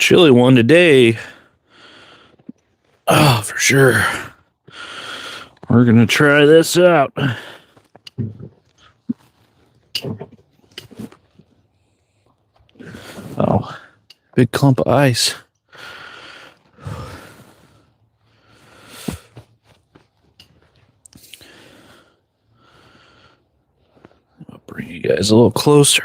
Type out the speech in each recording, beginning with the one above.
chilly one today. Oh, for sure. We're going to try this out. Oh, big clump of ice. I'll bring you guys a little closer.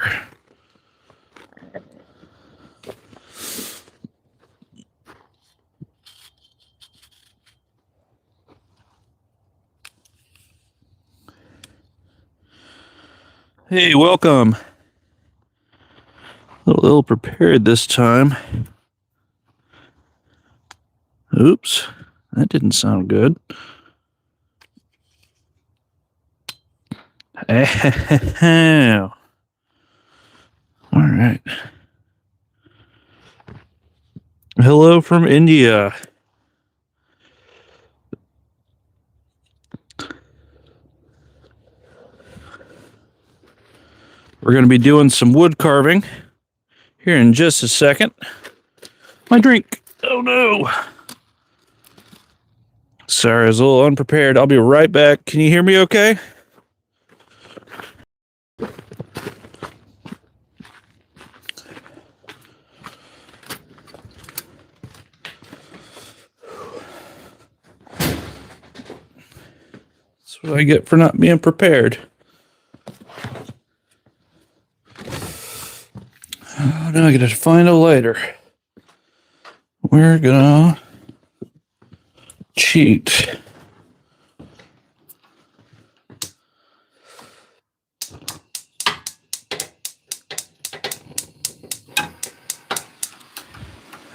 Hey, welcome. A little ill prepared this time. Oops, that didn't sound good. All right. Hello from India. We're going to be doing some wood carving here in just a second. My drink. Oh no. Sorry, I was a little unprepared. I'll be right back. Can you hear me okay? That's what I get for not being prepared. Oh, now I gotta find a lighter. We're gonna cheat.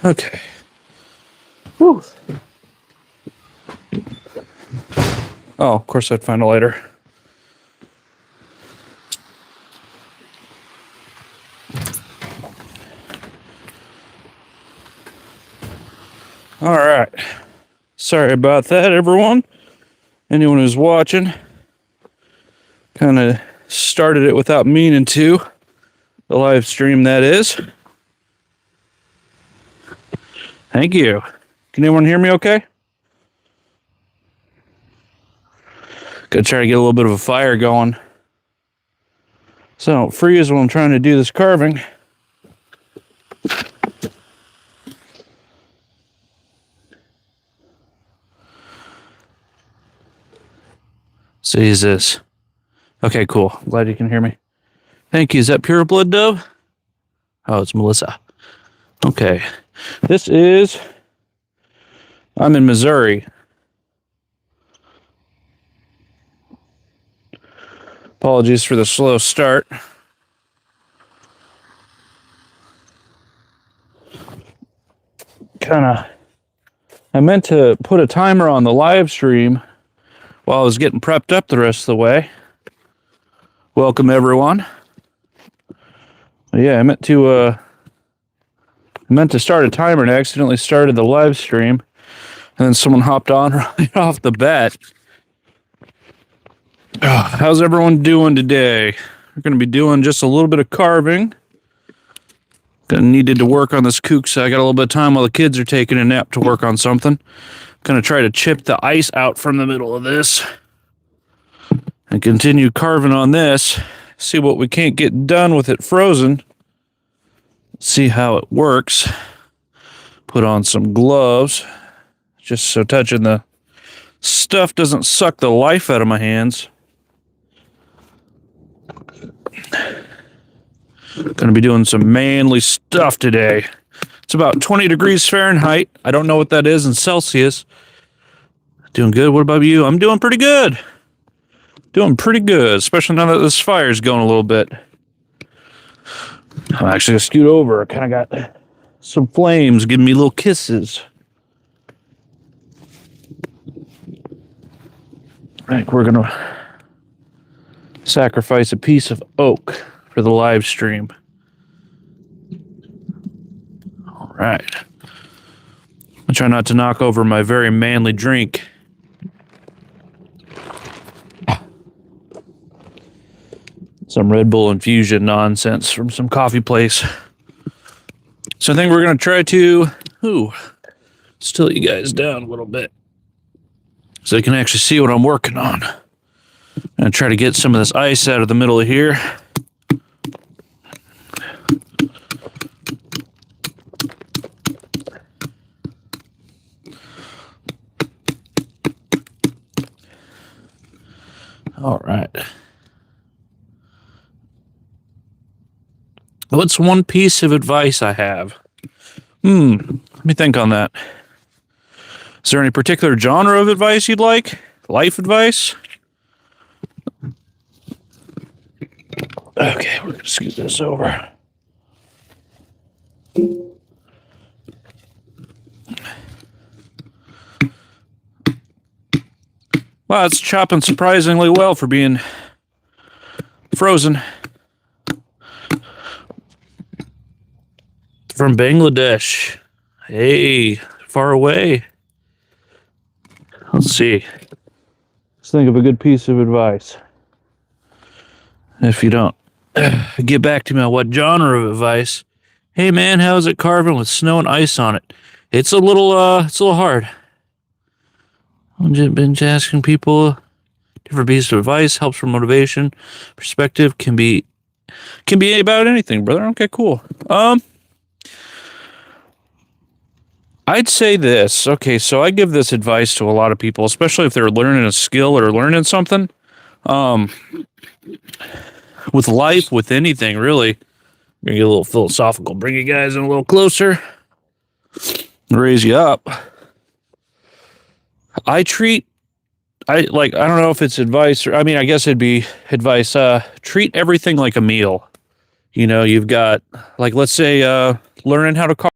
Okay. Whew. Oh, of course I'd find a lighter. All right. Sorry about that, everyone. Anyone who's watching. Kind of started it without meaning to. The live stream, that is. Thank you. Can anyone hear me okay? Gotta try to get a little bit of a fire going, so I don't freeze while I'm trying to do this carving. So is this. Okay, cool. Glad you can hear me. Thank you. Is that Pure Blood Dove? Oh, it's Melissa. Okay. This is... I'm in Missouri. Apologies for the slow start. I meant to put a timer on the live stream while I was getting prepped up the rest of the way. Welcome, everyone. Yeah, I meant to start a timer and I accidentally started the live stream, and then someone hopped on right off the bat. How's everyone doing today? We're going to be doing just a little bit of carving. Needed to work on this Kuksa. I got a little bit of time while the kids are taking a nap to work on something. Going to try to chip the ice out from the middle of this and continue carving on this. See what we can't get done with it frozen. See how it works. Put on some gloves just so touching the stuff doesn't suck the life out of my hands. Going to be doing some manly stuff today. It's about 20 degrees Fahrenheit. I don't know what that is in Celsius. Doing good. What about you? I'm doing pretty good. Doing pretty good, especially now that this fire's going a little bit. I'm actually going to scoot over. I kind of got some flames giving me little kisses. Right, we're going to sacrifice a piece of oak for the live stream. All right. I'll try not to knock over my very manly drink. Some Red Bull infusion nonsense from some coffee place. So I think we're going to try to still you guys down a little bit so you can actually see what I'm working on. I'm going to try to get some of this ice out of the middle of here. All right. What's one piece of advice I have? Let me think on that. Is there any particular genre of advice you'd like? Life advice? Okay, we're going to scoot this over. Wow, it's chopping surprisingly well for being frozen. From Bangladesh. Hey, far away. Let's see. Let's think of a good piece of advice. If you don't get back to me on what genre of advice. Hey man, how's it carving with snow and ice on it? It's a little hard. I've been asking people different pieces of advice, helps for motivation, perspective, can be about anything, brother. Okay, cool. I'd say this. Okay, so I give this advice to a lot of people, especially if they're learning a skill or learning something. With life, with anything, really. Bring you a little philosophical. Bring you guys in a little closer. Raise you up. I don't know if it's advice or, I mean, I guess it'd be advice. Treat everything like a meal. You know, you've got, like, let's say, learning how to carve,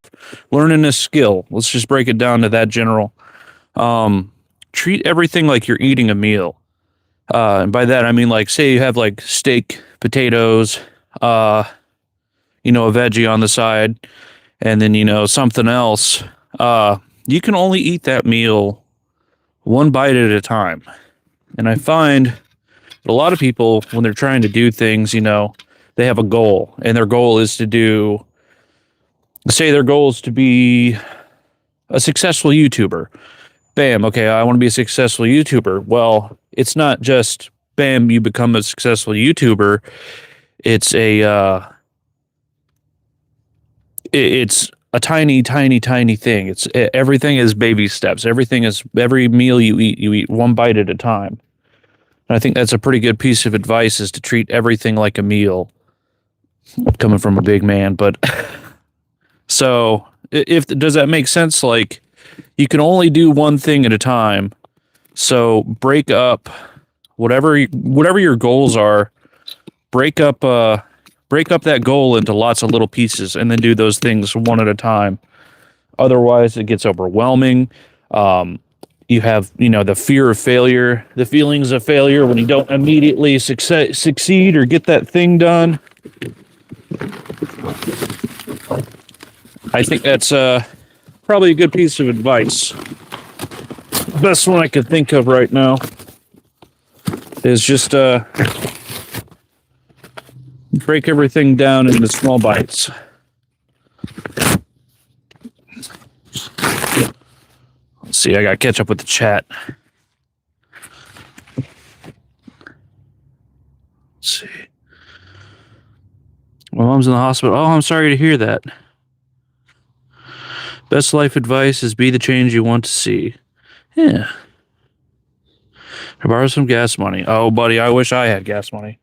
learning a skill. Let's just break it down to that general. Treat everything like you're eating a meal. And by that, I mean, like, say you have, like, steak, potatoes, a veggie on the side, and then, something else. You can only eat that meal one bite at a time. And I find that a lot of people, when they're trying to do things, they have a goal, and their goal is to be a successful YouTuber. Bam, okay, I want to be a successful YouTuber. Well, it's not just, bam, you become a successful YouTuber. It's it's a tiny, tiny, tiny thing. Everything is baby steps. Every meal you eat one bite at a time. And I think that's a pretty good piece of advice, is to treat everything like a meal. Coming from a big man, but so does that make sense? Like, you can only do one thing at a time. So break up whatever your goals are. Break up that goal into lots of little pieces, and then do those things one at a time. Otherwise, it gets overwhelming. You have, the fear of failure, the feelings of failure when you don't immediately succeed or get that thing done. I think that's probably a good piece of advice. Best one I could think of right now is just break everything down into small bites. Let's see, I gotta catch up with the chat. Let's see. My mom's in the hospital. Oh, I'm sorry to hear that. Best life advice is be the change you want to see. Yeah. I borrow some gas money. Oh, buddy, I wish I had gas money.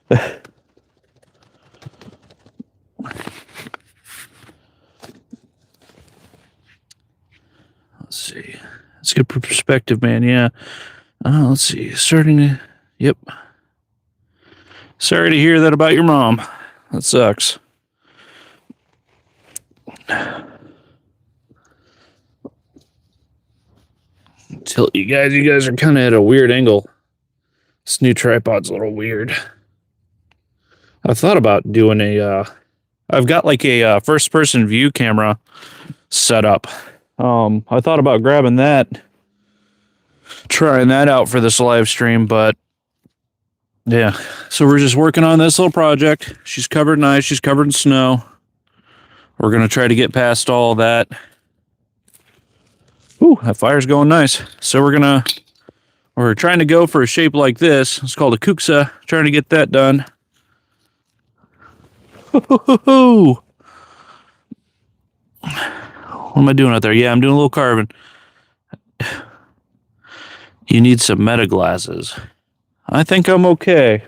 Let's see. That's good perspective, man. Yeah. Let's see. Yep. Sorry to hear that about your mom. That sucks. Tilt you guys are kind of at a weird angle. This new tripod's a little weird. I thought about doing I've got like a first person view camera set up. I thought about grabbing that, trying that out for this live stream, but yeah. So we're just working on this little project. She's covered in ice. She's covered in snow. We're going to try to get past all that. Ooh, that fire's going nice. So we're trying to go for a shape like this. It's called a Kuksa. Trying to get that done. What am I doing out there? Yeah, I'm doing a little carving. You need some meta glasses. I think I'm okay.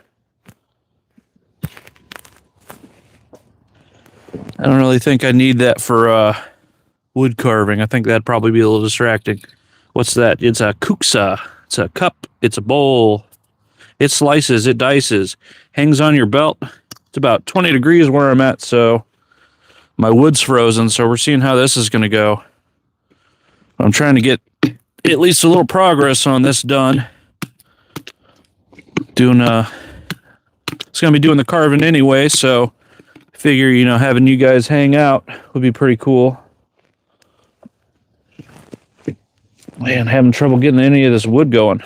I don't really think I need that for wood carving. I think that'd probably be a little distracting. What's that? It's a Kuksa. It's a cup. It's a bowl. It slices. It dices. Hangs on your belt. It's about 20 degrees where I'm at, so my wood's frozen, so we're seeing how this is going to go. I'm trying to get at least a little progress on this done. It's going to be doing the carving anyway, so I figure, you know, having you guys hang out would be pretty cool. Man, having trouble getting any of this wood going.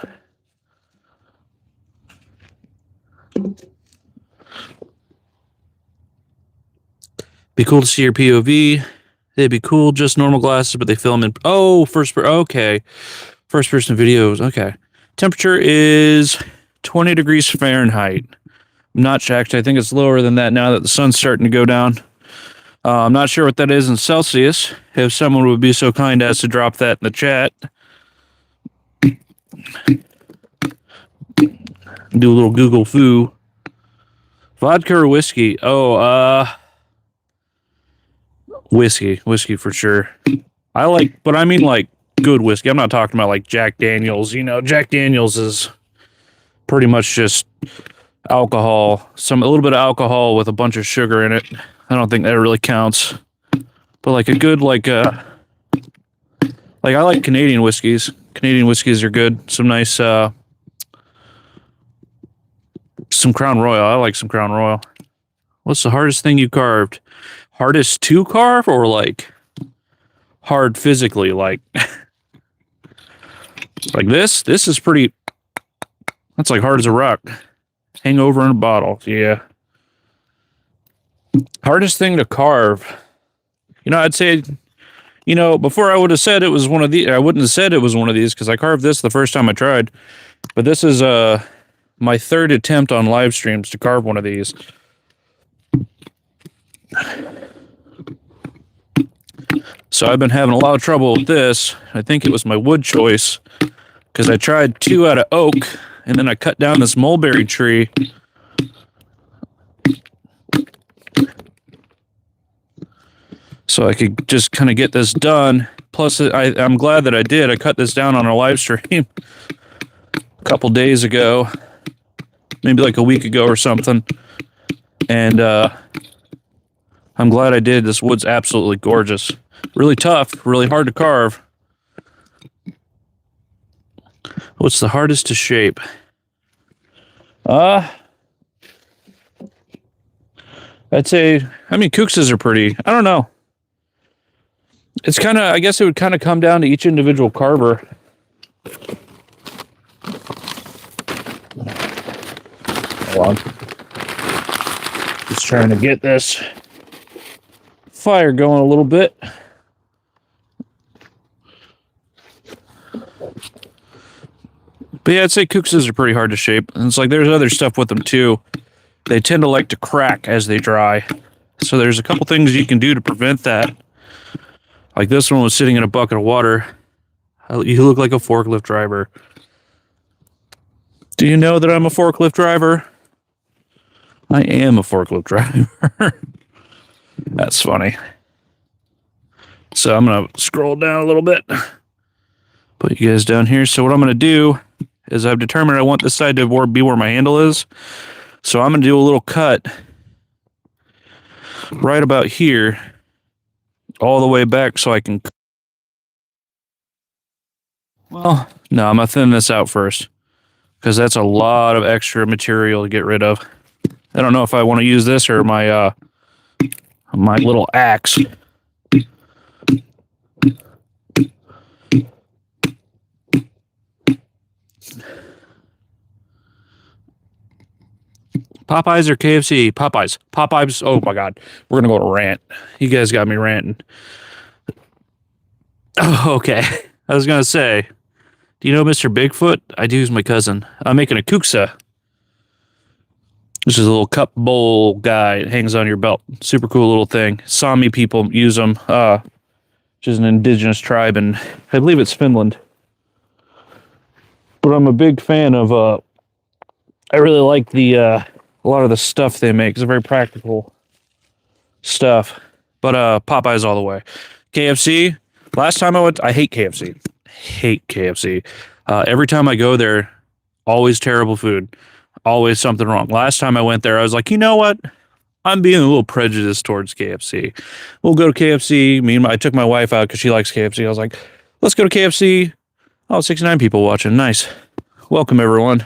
Be cool to see your POV. They'd be cool, just normal glasses, but they film in... Oh, okay. First person videos, okay. Temperature is 20 degrees Fahrenheit. I'm not checked. I think it's lower than that now that the sun's starting to go down. I'm not sure what that is in Celsius. If someone would be so kind as to drop that in the chat. Do a little Google foo. Vodka or whiskey? Whiskey for sure. But I mean like good whiskey. I'm not talking about like Jack Daniels. You know, Jack Daniels is pretty much just alcohol, a little bit of alcohol with a bunch of sugar in it. I don't think that really counts. But like a good I like Canadian whiskeys. Canadian whiskeys are good. Some nice some Crown Royal. I like some Crown Royal. What's the hardest thing you carved? Hardest to carve or like hard physically? Like like this? This is pretty... That's like hard as a rock. Hangover in a bottle. Yeah. Hardest thing to carve. You know, I'd say, you know, before I would have said it was one of these. I wouldn't have said it was one of these because I carved this the first time I tried. But this is my third attempt on live streams to carve one of these. So I've been having a lot of trouble with this. I think it was my wood choice because I tried 2 out of oak and then I cut down this mulberry tree. So I could just kind of get this done. Plus, I'm glad that I did. I cut this down on a live stream a couple days ago, maybe like a week ago or something. And I'm glad I did. This wood's absolutely gorgeous. Really tough, really hard to carve. What's the hardest to shape? I'd say, I mean, Kuksas are pretty, I don't know. It's kind of, I guess it would kind of come down to each individual carver. Hold on. Just trying to get this fire going a little bit. But yeah, I'd say Kuksas are pretty hard to shape. And it's like there's other stuff with them too. They tend to like to crack as they dry. So there's a couple things you can do to prevent that. Like this one was sitting in a bucket of water. You look like a forklift driver. Do you know that I'm a forklift driver? I am a forklift driver. That's funny. So I'm going to scroll down a little bit. Put you guys down here. So what I'm going to do is I've determined I want this side to be where my handle is. So I'm going to do a little cut right about here, all the way back so I can... Well, no, I'm going to thin this out first because that's a lot of extra material to get rid of. I don't know if I want to use this or my my little axe. Popeyes or KFC? Popeyes. Popeyes. Oh my God. We're going to go to rant. You guys got me ranting. Oh, okay. I was going to say, do you know Mr. Bigfoot? I do. He's my cousin. I'm making a Kuksa. This is a little cup bowl guy. It hangs on your belt. Super cool little thing. Sami people use them, which is an indigenous tribe, and I believe it's Finland. But I'm a big fan of, I really like a lot of the stuff they make. It's very practical stuff. But Popeyes all the way. KFC, last time I went, I hate KFC. Hate KFC. Every time I go there, always terrible food. Always something wrong. Last time I went there, I was like, you know what? I'm being a little prejudiced towards KFC. We'll go to KFC. I took my wife out because she likes KFC. I was like, let's go to KFC. Oh, 69 people watching. Nice. Welcome, everyone.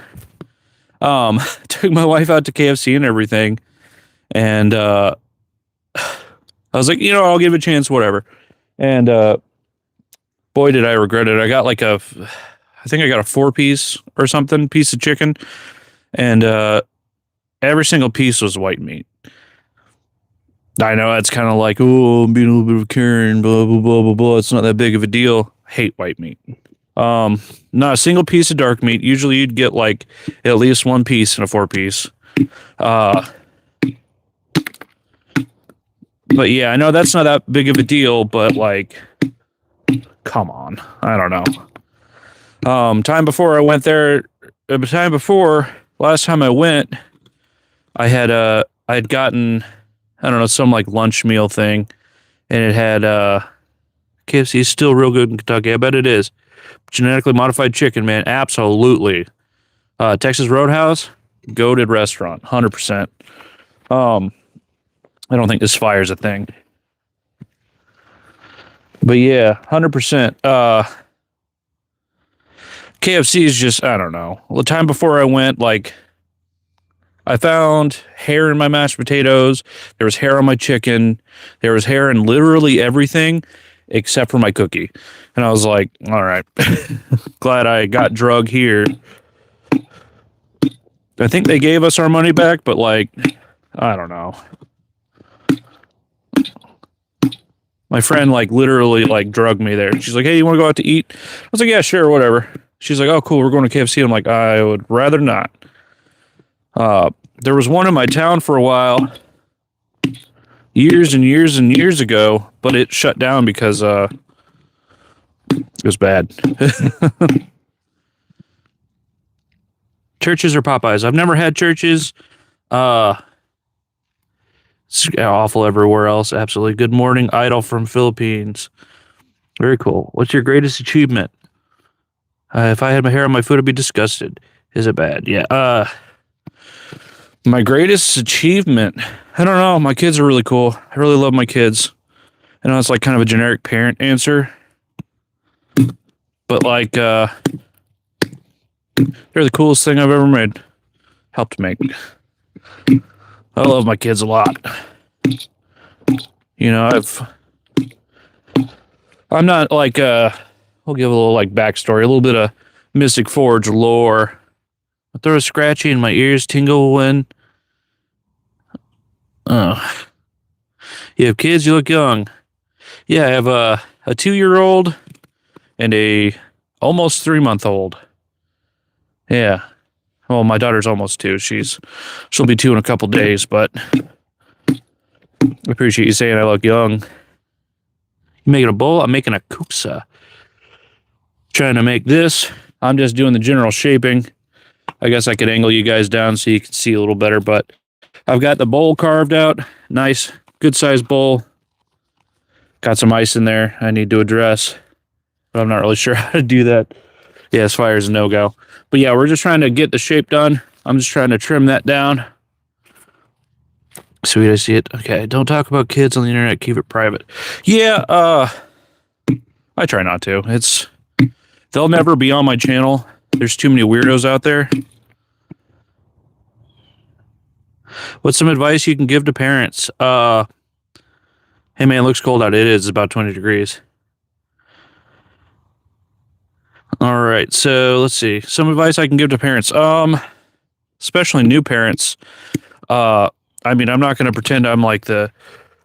Took my wife out to KFC and everything. And I was like, you know, I'll give it a chance, whatever. And boy, did I regret it. I got I think I got a 4-piece or something, piece of chicken. And every single piece was white meat. I know that's kind of like, oh, I'm being a little bit of a Karen, blah, blah, blah, blah, blah. It's not that big of a deal. Hate white meat. Not a single piece of dark meat. Usually you'd get like at least 1 piece in a 4-piece. But yeah, I know that's not that big of a deal, but like, come on. I don't know. Time before I went there, last time I went, I'd gotten, I don't know, some like lunch meal thing, and it had KFC is still real good in Kentucky. I bet it is. Genetically modified chicken, man, absolutely. Texas Roadhouse, goated restaurant, 100%. I don't think this fire's a thing, but yeah, 100%. KFC is just, I don't know. The time before I went, like, I found hair in my mashed potatoes. There was hair on my chicken. There was hair in literally everything except for my cookie. And I was like, all right, glad I got drug here. I think they gave us our money back, but like, I don't know. My friend like literally like drugged me there. She's like, hey, you want to go out to eat? I was like, yeah, sure, whatever. She's like, oh, cool, we're going to KFC. I'm like, I would rather not. There was one in my town for a while, years and years and years ago, but it shut down because it was bad. Churches or Popeyes? I've never had Churches. It's awful everywhere else. Absolutely. Good morning, Idol from Philippines. Very cool. What's your greatest achievement? If I had my hair on my foot, I'd be disgusted. Is it bad? Yeah. My greatest achievement, I don't know. My kids are really cool. I really love my kids. I know it's like kind of a generic parent answer, but like, they're the coolest thing I've ever made. Helped make. I love my kids a lot. You know, I'm not like, we'll give a little like backstory, a little bit of Mystic Forge lore. I throw a scratchy and my ears tingle when, you have kids, you look young. Yeah, I have a 2-year-old and a almost 3-month-old. Yeah. Well, my daughter's almost 2. She'll be 2 in a couple days, but I appreciate you saying I look young. You making a bowl? I'm making a Kuksa. Trying to make this. I'm just doing the general shaping. I guess I could angle you guys down so you can see a little better, but I've got the bowl carved out. Nice, good sized bowl. Got some ice in there I need to address, but I'm not really sure how to do that. Yeah, this fire is a no-go. But yeah, we're just trying to get the shape done. I'm just trying to trim that down. Sweet, I see it. Okay, don't talk about kids on the internet. Keep it private. Yeah, I try not to. They'll never be on my channel. There's too many weirdos out there. What's some advice you can give to parents? Hey man, it looks cold out. It is. It's about 20 degrees. All right, so let's see. Some advice I can give to parents. Especially new parents. I mean, I'm not going to pretend I'm like the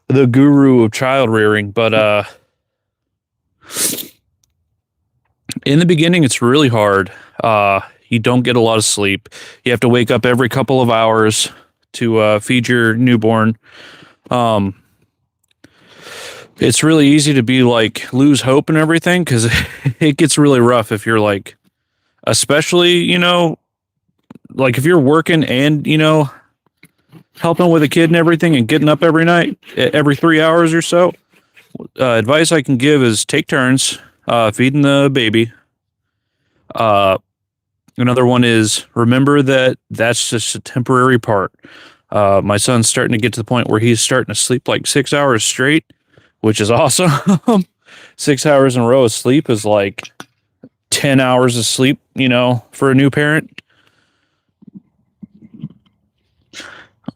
guru of child rearing, but in the beginning, it's really hard. You don't get a lot of sleep. You have to wake up every couple of hours to feed your newborn. It's really easy to be like lose hope and everything because it gets really rough if you're like, especially, you know, like if you're working and, you know, helping with a kid and everything and getting up every night, every 3 hours or so. Advice I can give is take turns feeding the baby. Another one is remember that that's just a temporary part. My son's starting to get to the point where he's starting to sleep like 6 hours straight, which is awesome. 6 hours in a row of sleep is like 10 hours of sleep, you know, for a new parent.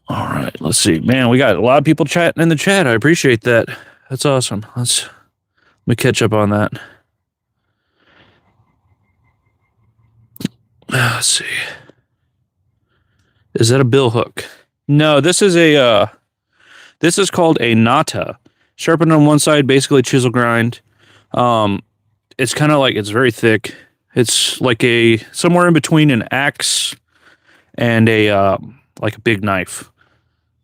All right, let's see. Man, we got a lot of people chatting in the chat. I appreciate that. That's awesome. Let me catch up on that. Let's see. Is that a bill hook? No, this is this is called a nata. Sharpened on one side, basically chisel grind. It's kind of like, it's very thick. It's like somewhere in between an axe and like a big knife.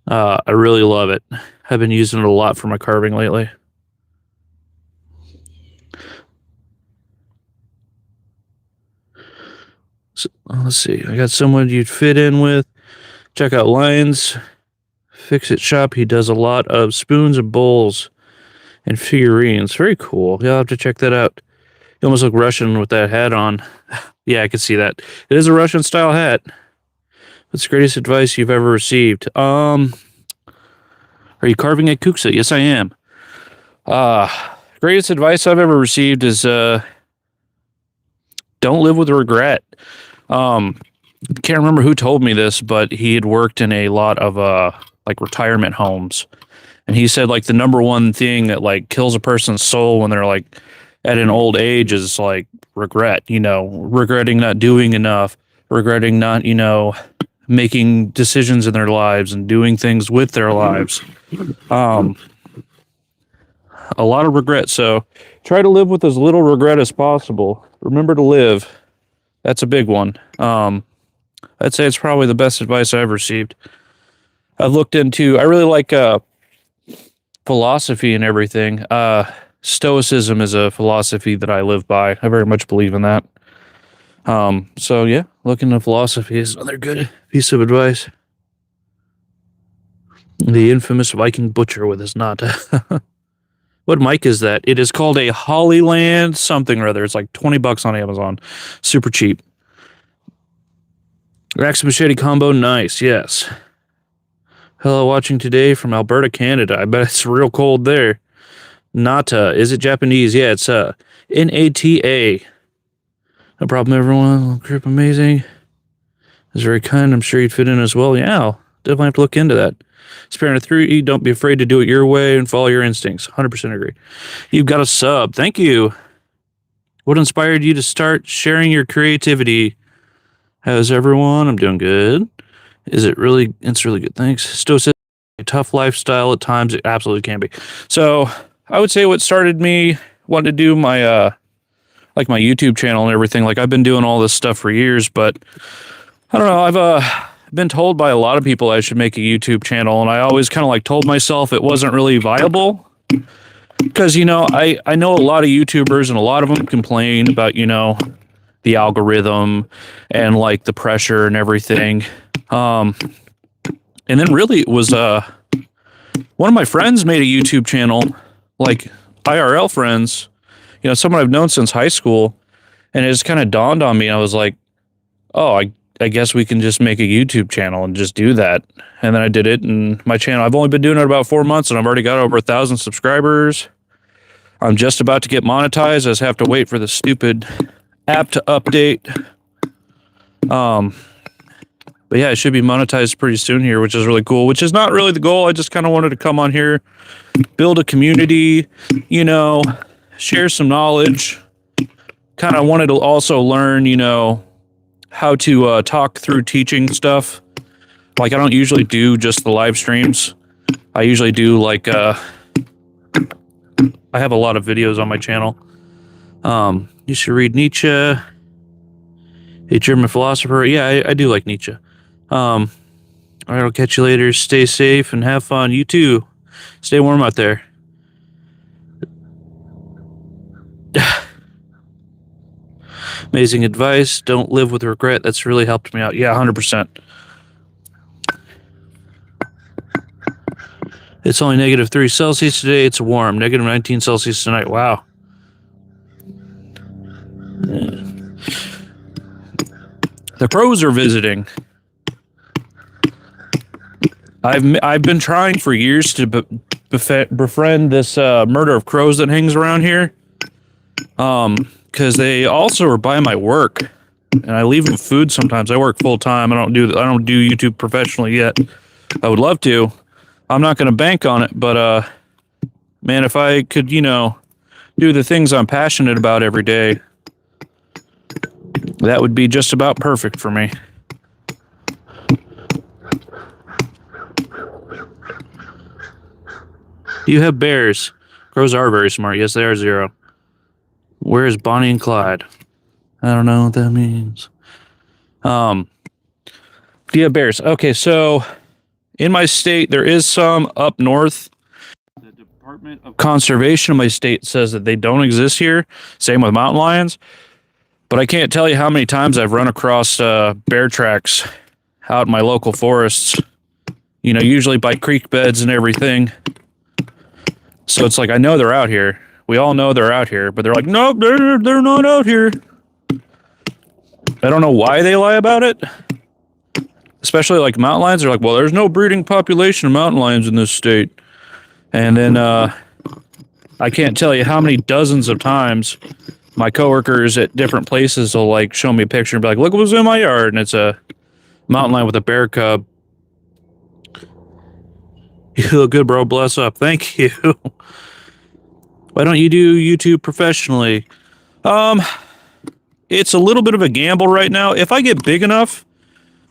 I really love it. I've been using it a lot for my carving lately. So, let's see. I got someone you'd fit in with. Check out Lions Fix It Shop. He does a lot of spoons and bowls and figurines. Very cool. You'll have to check that out. You almost look Russian with that hat on. Yeah, I can see that. It is a Russian style hat. What's the greatest advice you've ever received? Are you carving at Kuksa? Yes, I am. Greatest advice I've ever received is don't live with regret. Can't remember who told me this, but he had worked in a lot of like retirement homes. And he said like the number one thing that like kills a person's soul when they're like at an old age is like regret, you know, regretting not doing enough, regretting not, you know, making decisions in their lives and doing things with their lives. A lot of regret. So try to live with as little regret as possible. Remember to live. That's a big one. I'd say it's probably the best advice I've received. I've looked into, I really like philosophy and everything. Stoicism is a philosophy that I live by. I very much believe in that. So yeah, looking into philosophy is another good piece of advice. The infamous Viking butcher with his knot. What mic is that? It is called a Hollyland something or other. It's like $20 on Amazon. Super cheap. Axe machete combo, nice, yes. Hello, watching today from Alberta, Canada. I bet it's real cold there. Nata, is it Japanese? Yeah, it's Nata. No problem, everyone. Grip amazing. It's very kind. I'm sure you'd fit in as well. Yeah, I'll definitely have to look into that. Spirit of 3, don't be afraid to do it your way and follow your instincts. 100% agree. You've got a sub. Thank you. What inspired you to start sharing your creativity? How's everyone? I'm doing good. Is it really? It's really good. Thanks. Stoicism, a tough lifestyle at times. It absolutely can be. So I would say what started me wanting to do my like my YouTube channel and everything. Like I've been doing all this stuff for years, but I don't know. I've been told by a lot of people I should make a YouTube channel, and I always kind of like told myself it wasn't really viable because, you know, I know a lot of YouTubers and a lot of them complain about, you know, the algorithm and like the pressure and everything. And then really it was one of my friends made a YouTube channel, like IRL friends, you know, someone I've known since high school, and it just kind of dawned on me. I was like, oh, I guess we can just make a YouTube channel and just do that. And then I did it, and my channel, I've only been doing it about 4 months, and I've already got over 1,000 subscribers. I'm just about to get monetized. I just have to wait for the stupid app to update. But yeah, it should be monetized pretty soon here, which is really cool, which is not really the goal. I just kind of wanted to come on here, build a community, you know, share some knowledge. Kind of wanted to also learn, you know, how to talk through teaching stuff. Like, I don't usually do just the live streams. I usually do, like, I have a lot of videos on my channel. You should read Nietzsche, a German philosopher. Yeah, I do like Nietzsche. All right, I'll catch you later. Stay safe and have fun. You too. Stay warm out there. Amazing advice. Don't live with regret. That's really helped me out. Yeah, 100%. It's only -3 Celsius today. It's warm. -19 Celsius tonight. Wow. The pros are visiting. I've been trying for years to befriend this murder of crows that hangs around here. Because they also are by my work, and I leave them food sometimes. I work full time. I don't do YouTube professionally yet. I would love to. I'm not going to bank on it, but man, if I could, do the things I'm passionate about every day, that would be just about perfect for me. You have bears. Crows are very smart. Yes, they are, Zero. Where's Bonnie and Clyde? I don't know what that means. Do you have bears? Okay, so in my state, there is some up north. The Department of Conservation of my state says that they don't exist here. Same with mountain lions. But I can't tell you how many times I've run across bear tracks out in my local forests. Usually by creek beds and everything. So it's like, I know they're out here. We all know they're out here, but they're like, nope, they're not out here. I don't know why they lie about it. Especially like mountain lions. They're like, well, there's no breeding population of mountain lions in this state. And then I can't tell you how many dozens of times my coworkers at different places will like show me a picture and be like, look what was in my yard. And it's a mountain lion with a bear cub. You look good, bro. Bless up. Thank you. Why don't you do YouTube professionally? It's a little bit of a gamble right now. If I get big enough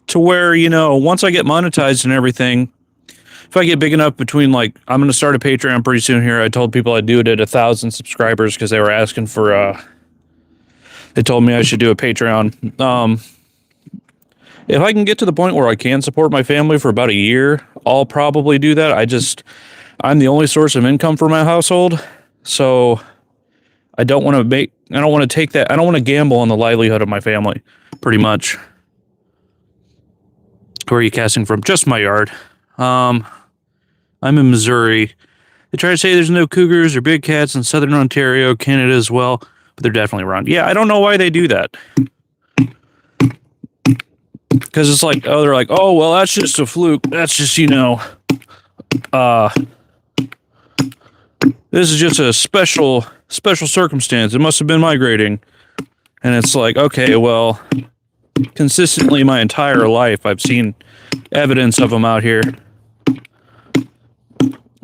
to where, once I get monetized and everything, if I get big enough between like, I'm going to start a Patreon pretty soon here. I told people I'd do it at 1,000 subscribers because they were asking for, they told me I should do a Patreon. If I can get to the point where I can support my family for about a year, I'll probably do that. I'm the only source of income for my household. So I don't want to take that. I don't want to gamble on the livelihood of my family, pretty much. Where are you casting from? Just my yard. I'm in Missouri. They try to say there's no cougars or big cats in southern Ontario, Canada as well, but they're definitely around. Yeah, I don't know why they do that. Because it's like, they're like, oh, well, that's just a fluke. That's just, this is just a special circumstance. It must have been migrating. And it's like, okay, well, consistently my entire life, I've seen evidence of them out here.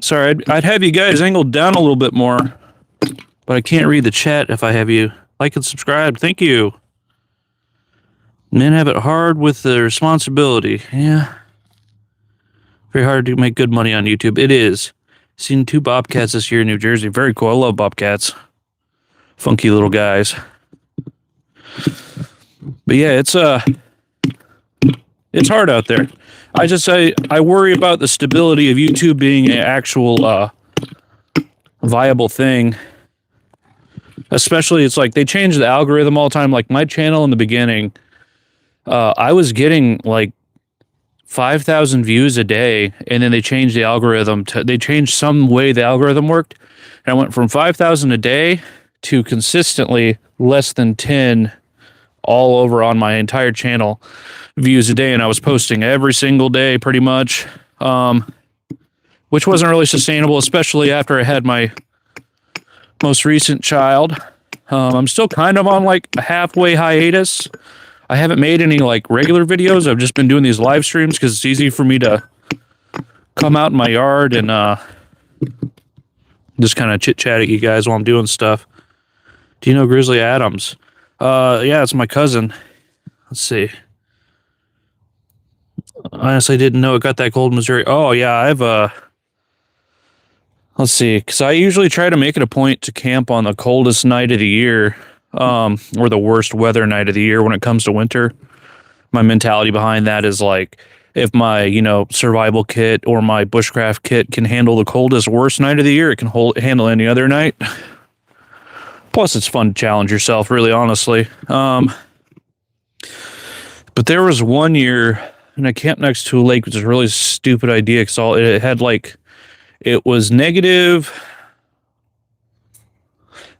Sorry, I'd have you guys angled down a little bit more, but I can't read the chat if I have you like and subscribe. Thank you. Men have it hard with the responsibility. Yeah. Very hard to make good money on YouTube. It is. Seen 2 bobcats this year in New Jersey. Very cool. I love bobcats. Funky little guys. But yeah, it's hard out there. I worry about the stability of YouTube being an actual viable thing. Especially, it's like they change the algorithm all the time. Like my channel in the beginning, I was getting like 5,000 views a day, and then they changed the algorithm. They changed some way the algorithm worked, and I went from 5,000 a day to consistently less than 10 all over on my entire channel views a day, and I was posting every single day pretty much, which wasn't really sustainable, especially after I had my most recent child. I'm still kind of on like a halfway hiatus. I haven't made any like regular videos. I've just been doing these live streams because it's easy for me to come out in my yard and just kind of chit chat at you guys while I'm doing stuff. Do you know Grizzly Adams? Yeah, it's my cousin. Let's see. honestly didn't know it got that cold in Missouri. Oh yeah, I've let's see, because I usually try to make it a point to camp on the coldest night of the year, or the worst weather night of the year when it comes to winter. My mentality behind that is like, if my, survival kit or my bushcraft kit can handle the coldest, worst night of the year, it can handle any other night. Plus, it's fun to challenge yourself, really, honestly. But there was one year, and I camped next to a lake, which is a really stupid idea because it had like, it was negative,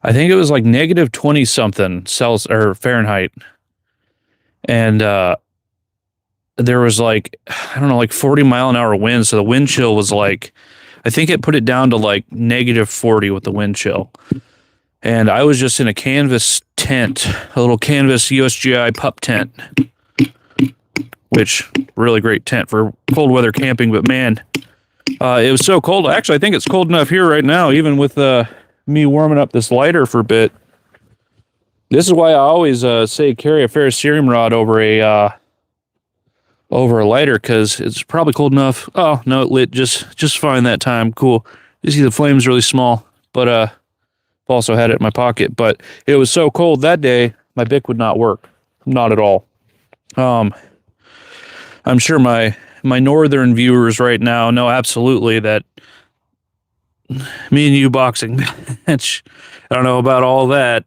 I think it was like negative 20 something Celsius or Fahrenheit. And there was like, I don't know, like 40-mile-an-hour wind. So the wind chill was like, I think it put it down to like negative 40 with the wind chill. And I was just in a canvas tent, a little canvas USGI pup tent, which really great tent for cold weather camping. But man, it was so cold. Actually, I think it's cold enough here right now, even with me warming up this lighter for a bit. This is why I always say carry a ferrocerium rod over a lighter, because it's probably cold enough. Oh no, it lit just fine that time. Cool. You see the flame's really small, but I've also had it in my pocket. But it was so cold that day, my Bic would not work, not at all. I'm sure my northern viewers right now know absolutely that me and you boxing match. I don't know about all that.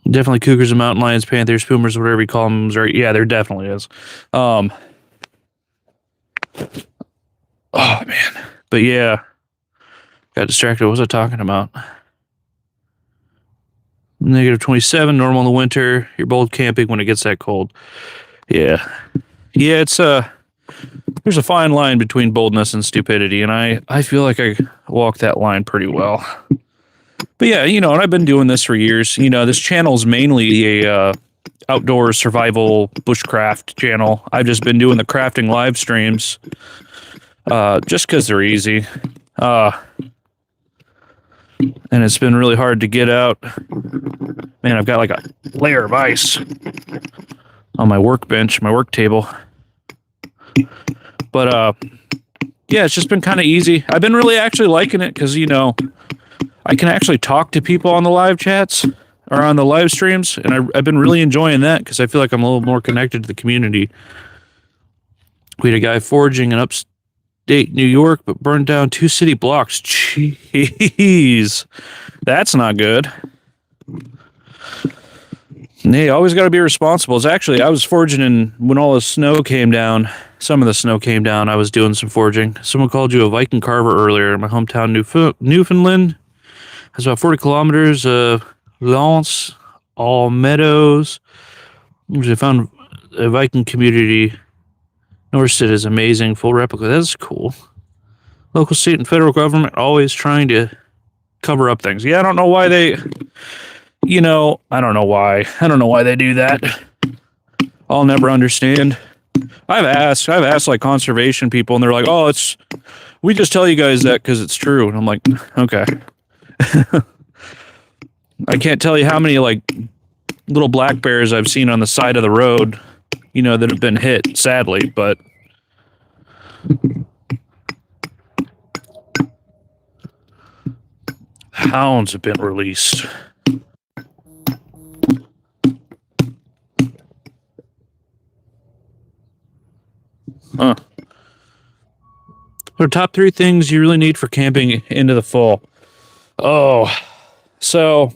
Definitely cougars and mountain lions, panthers, pumas, whatever you call them. Yeah, there definitely is. Oh man, but yeah, got distracted. What was I talking about? Negative 27, normal in the winter. You're bold camping when it gets that cold. Yeah, it's there's a fine line between boldness and stupidity, and I feel like I walk that line pretty well. But yeah, and I've been doing this for years. This channel is mainly a outdoor survival bushcraft channel. I've just been doing the crafting live streams just because they're easy. And it's been really hard to get out. Man, I've got like a layer of ice on my workbench, my work table. But yeah, it's just been kind of easy. I've been really actually liking it because, I can actually talk to people on the live chats or on the live streams, and I've been really enjoying that because I feel like I'm a little more connected to the community. We had a guy foraging in upstate New York, but burned down 2 city blocks. Jeez, that's not good. Hey, always got to be responsible. It's actually, I was foraging when all the snow came down. Some of the snow came down. I was doing some foraging. Someone called you a Viking carver earlier in my hometown, Newfoundland. It's about 40 kilometers of Lance, all meadows. I found a Viking community. Norstead is amazing. Full replica. That's cool. Local, state, and federal government always trying to cover up things. Yeah, I don't know why they... I don't know why. I don't know why they do that. I'll never understand. I've asked like conservation people, and they're like, "Oh, we just tell you guys that because it's true." And I'm like, okay. I can't tell you how many like little black bears I've seen on the side of the road, that have been hit, sadly, but hounds have been released. Huh. What are top 3 things you really need for camping into the fall? Oh, so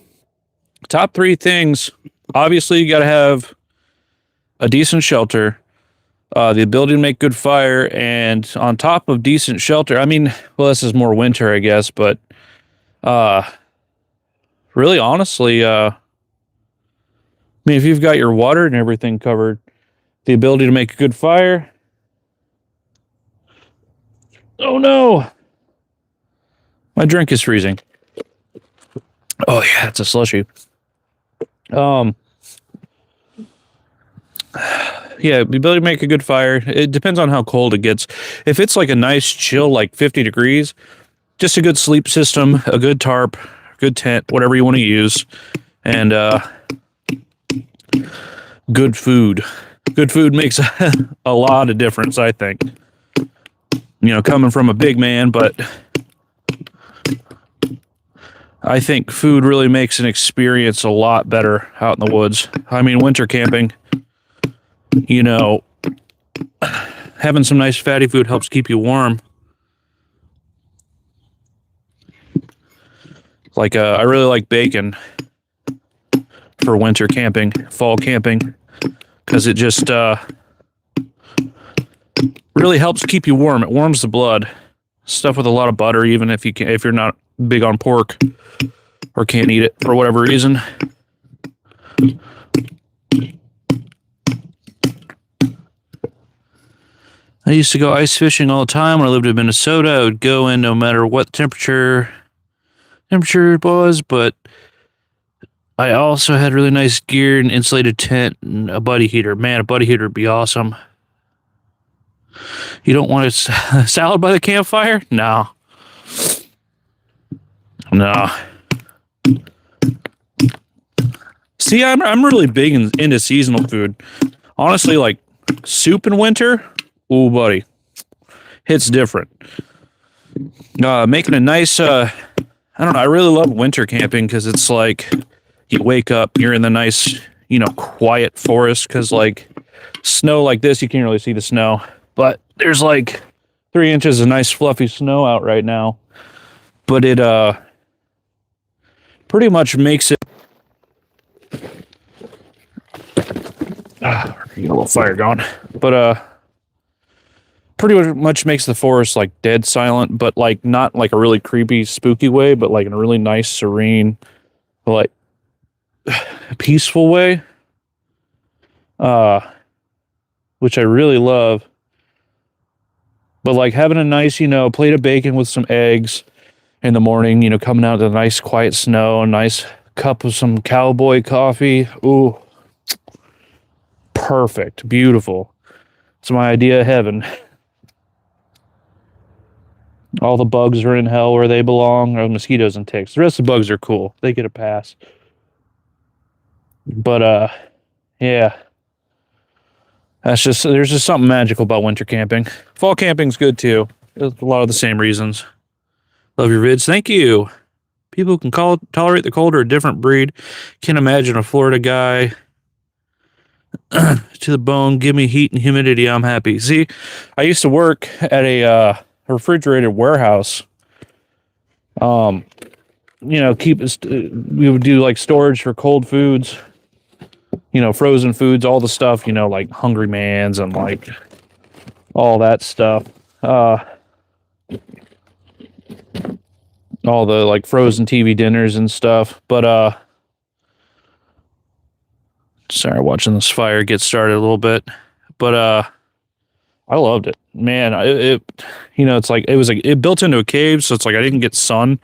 top 3 things. Obviously, you got to have a decent shelter, the ability to make good fire, and on top of decent shelter, this is more winter, I guess, but really, honestly, if you've got your water and everything covered, the ability to make a good fire. Oh no! My drink is freezing. Oh yeah, it's a slushie. Yeah, the ability to make a good fire. It depends on how cold it gets. If it's like a nice chill, like 50 degrees, just a good sleep system, a good tarp, good tent, whatever you want to use, and good food. Good food makes a lot of difference, I think. You know, coming from a big man, but I think food really makes an experience a lot better out in the woods. I mean, winter camping, you know, having some nice fatty food helps keep you warm. Like, I really like bacon for winter camping, fall camping, because it just really helps keep you warm. It warms the blood. Stuff with a lot of butter, even if you're not big on pork or can't eat it for whatever reason. I used to go ice fishing all the time when I lived in Minnesota. I would go in no matter what temperature it was, but I also had really nice gear, an insulated tent, and a buddy heater. Man, a buddy heater would be awesome. You don't want a salad by the campfire? No. See, I'm really big into seasonal food. Honestly, like soup in winter, ooh, buddy, hits different. Making a nice, I don't know, I really love winter camping because it's like you wake up, you're in the nice, you know, quiet forest because like snow like this, you can't really see the snow, but there's like 3 inches of nice fluffy snow out right now. But it pretty much makes it get a little fire going. But pretty much makes the forest like dead silent, but like not like a really creepy, spooky way, but like in a really nice, serene, like peaceful way. Which I really love. But like having a nice, you know, plate of bacon with some eggs in the morning, you know, coming out of the nice quiet snow, a nice cup of some cowboy coffee. Ooh, perfect, beautiful. It's my idea of heaven. All the bugs are in hell where they belong, or mosquitoes and ticks. The rest of the bugs are cool. They get a pass. But yeah. There's just something magical about winter camping. Fall camping's good too. A lot of the same reasons. Love your vids. Thank you. People who can tolerate the cold are a different breed. Can't imagine a Florida guy to the bone. Give me heat and humidity. I'm happy. See, I used to work at a refrigerated warehouse. You know, we would do like storage for cold foods. You know, frozen foods, all the stuff, you know, like Hungry Man's and like all that stuff. All the like frozen TV dinners and stuff. But sorry, watching this fire get started a little bit. But I loved it. Man, it you know, it's like it built into a cave, so it's like I didn't get sun.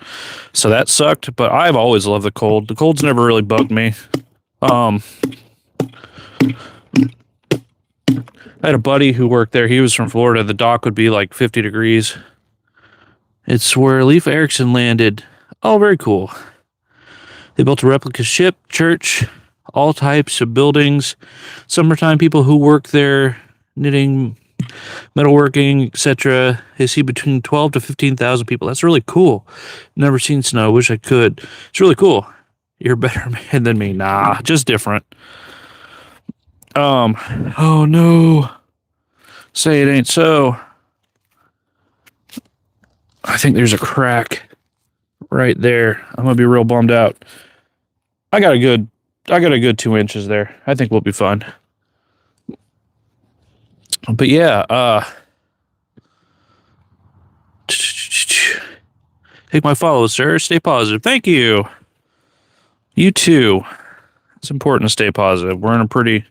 So that sucked, but I've always loved the cold. The cold's never really bugged me. I had a buddy who worked there. He was from Florida. The dock would be like 50 degrees. It's where Leif Erikson landed. Oh, very cool. They built a replica ship, church, all types of buildings. Summertime people who work there, knitting, metalworking, etc. They see between 12 to 15,000 people. That's really cool. Never seen snow. I wish I could. It's really cool. You're a better man than me. Nah, just different. Oh no. Say it ain't so. I think there's a crack right there. I'm gonna be real bummed out. I got a good 2 inches there. I think we'll be fine. But yeah, take my follow, sir. Stay positive. Thank you. You too. It's important to stay positive. We're in a pretty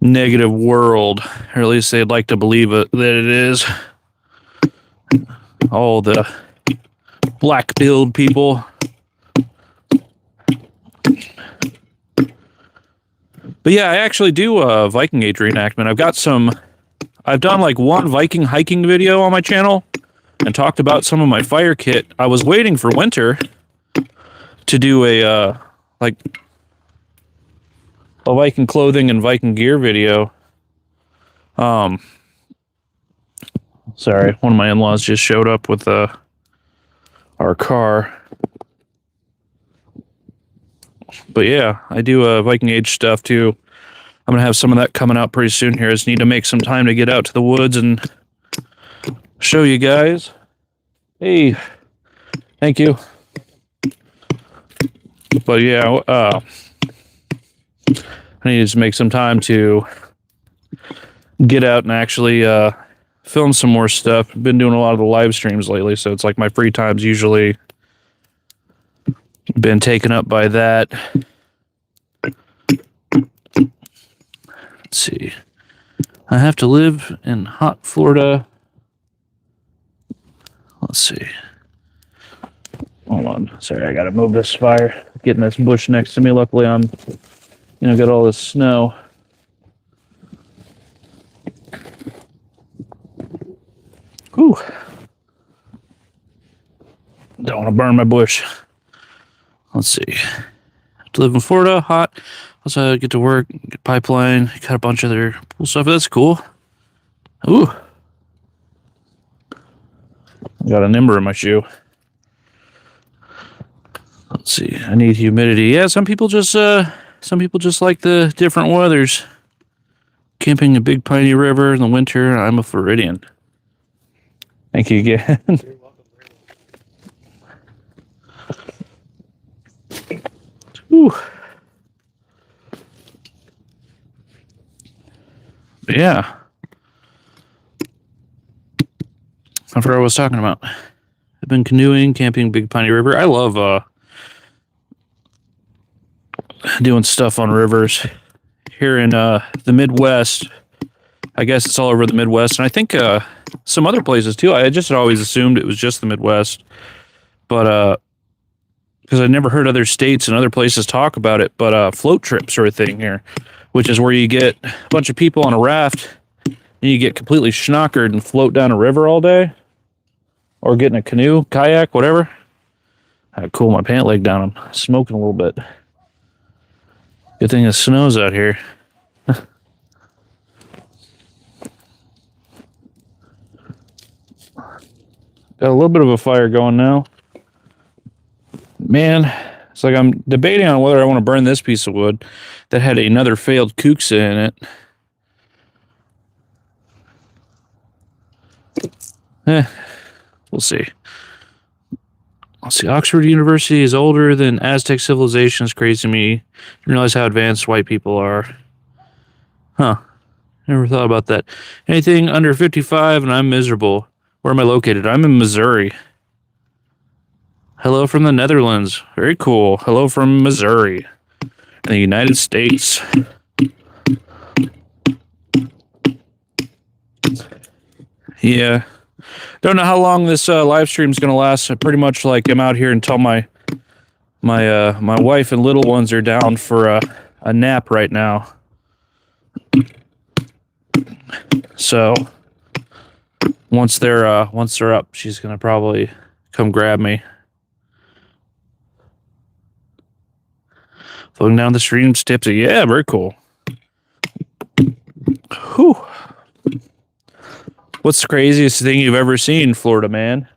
negative world, or at least they'd like to believe that it is. All the black-billed people. But yeah, I actually do a Viking Age reenactment. I've done like one Viking hiking video on my channel and talked about some of my fire kit. I was waiting for winter to do a, a Viking clothing and Viking gear video. Sorry, one of my in-laws just showed up with our car. But yeah, I do Viking Age stuff too. I'm gonna have some of that coming out pretty soon here. I just need to make some time to get out to the woods and show you guys. Hey, thank you. But yeah, I need to just make some time to get out and actually film some more stuff. I've been doing a lot of the live streams lately, so it's like my free time's usually been taken up by that. Let's see. I have to live in hot Florida. Let's see. Hold on. Sorry, I gotta move this fire. Getting this bush next to me. Luckily, I'm, got all this snow. Whew. Don't want to burn my bush. Let's see. Have to live in Florida, hot. Also, get to work, get pipeline, got a bunch of other cool stuff. That's cool. Ooh. Got an ember in my shoe. Let's see. I need humidity. Yeah, some people just like the different weathers. Camping a big piney river in the winter. I'm a Floridian. Thank you again. Whew. Yeah. I forgot what I was talking about. I've been canoeing, camping Big Piney River. I love doing stuff on rivers here in the Midwest. I guess it's all over the Midwest, and I think some other places too. I just always assumed it was just the Midwest, but because I never heard other states and other places talk about it. But float trips are a thing here, which is where you get a bunch of people on a raft and you get completely schnockered and float down a river all day, or get in a canoe, kayak, whatever. I had to cool my pant leg down. I'm smoking a little bit. Good thing it snows out here. Got a little bit of a fire going now. Man, it's like I'm debating on whether I want to burn this piece of wood that had another failed Kuksa in it. We'll see. Let's see. Oxford University is older than Aztec civilization. It's crazy to me. Didn't realize how advanced white people are. Huh. Never thought about that. Anything under 55 and I'm miserable. Where am I located? I'm in Missouri. Hello from the Netherlands. Very cool. Hello from Missouri. In the United States. Yeah. Don't know how long this live stream is going to last. I pretty much am out here until my wife and little ones are down for a nap right now. So once they're up, she's going to probably come grab me. Floating down the stream steps. Yeah, very cool. Whew. What's the craziest thing you've ever seen, Florida man?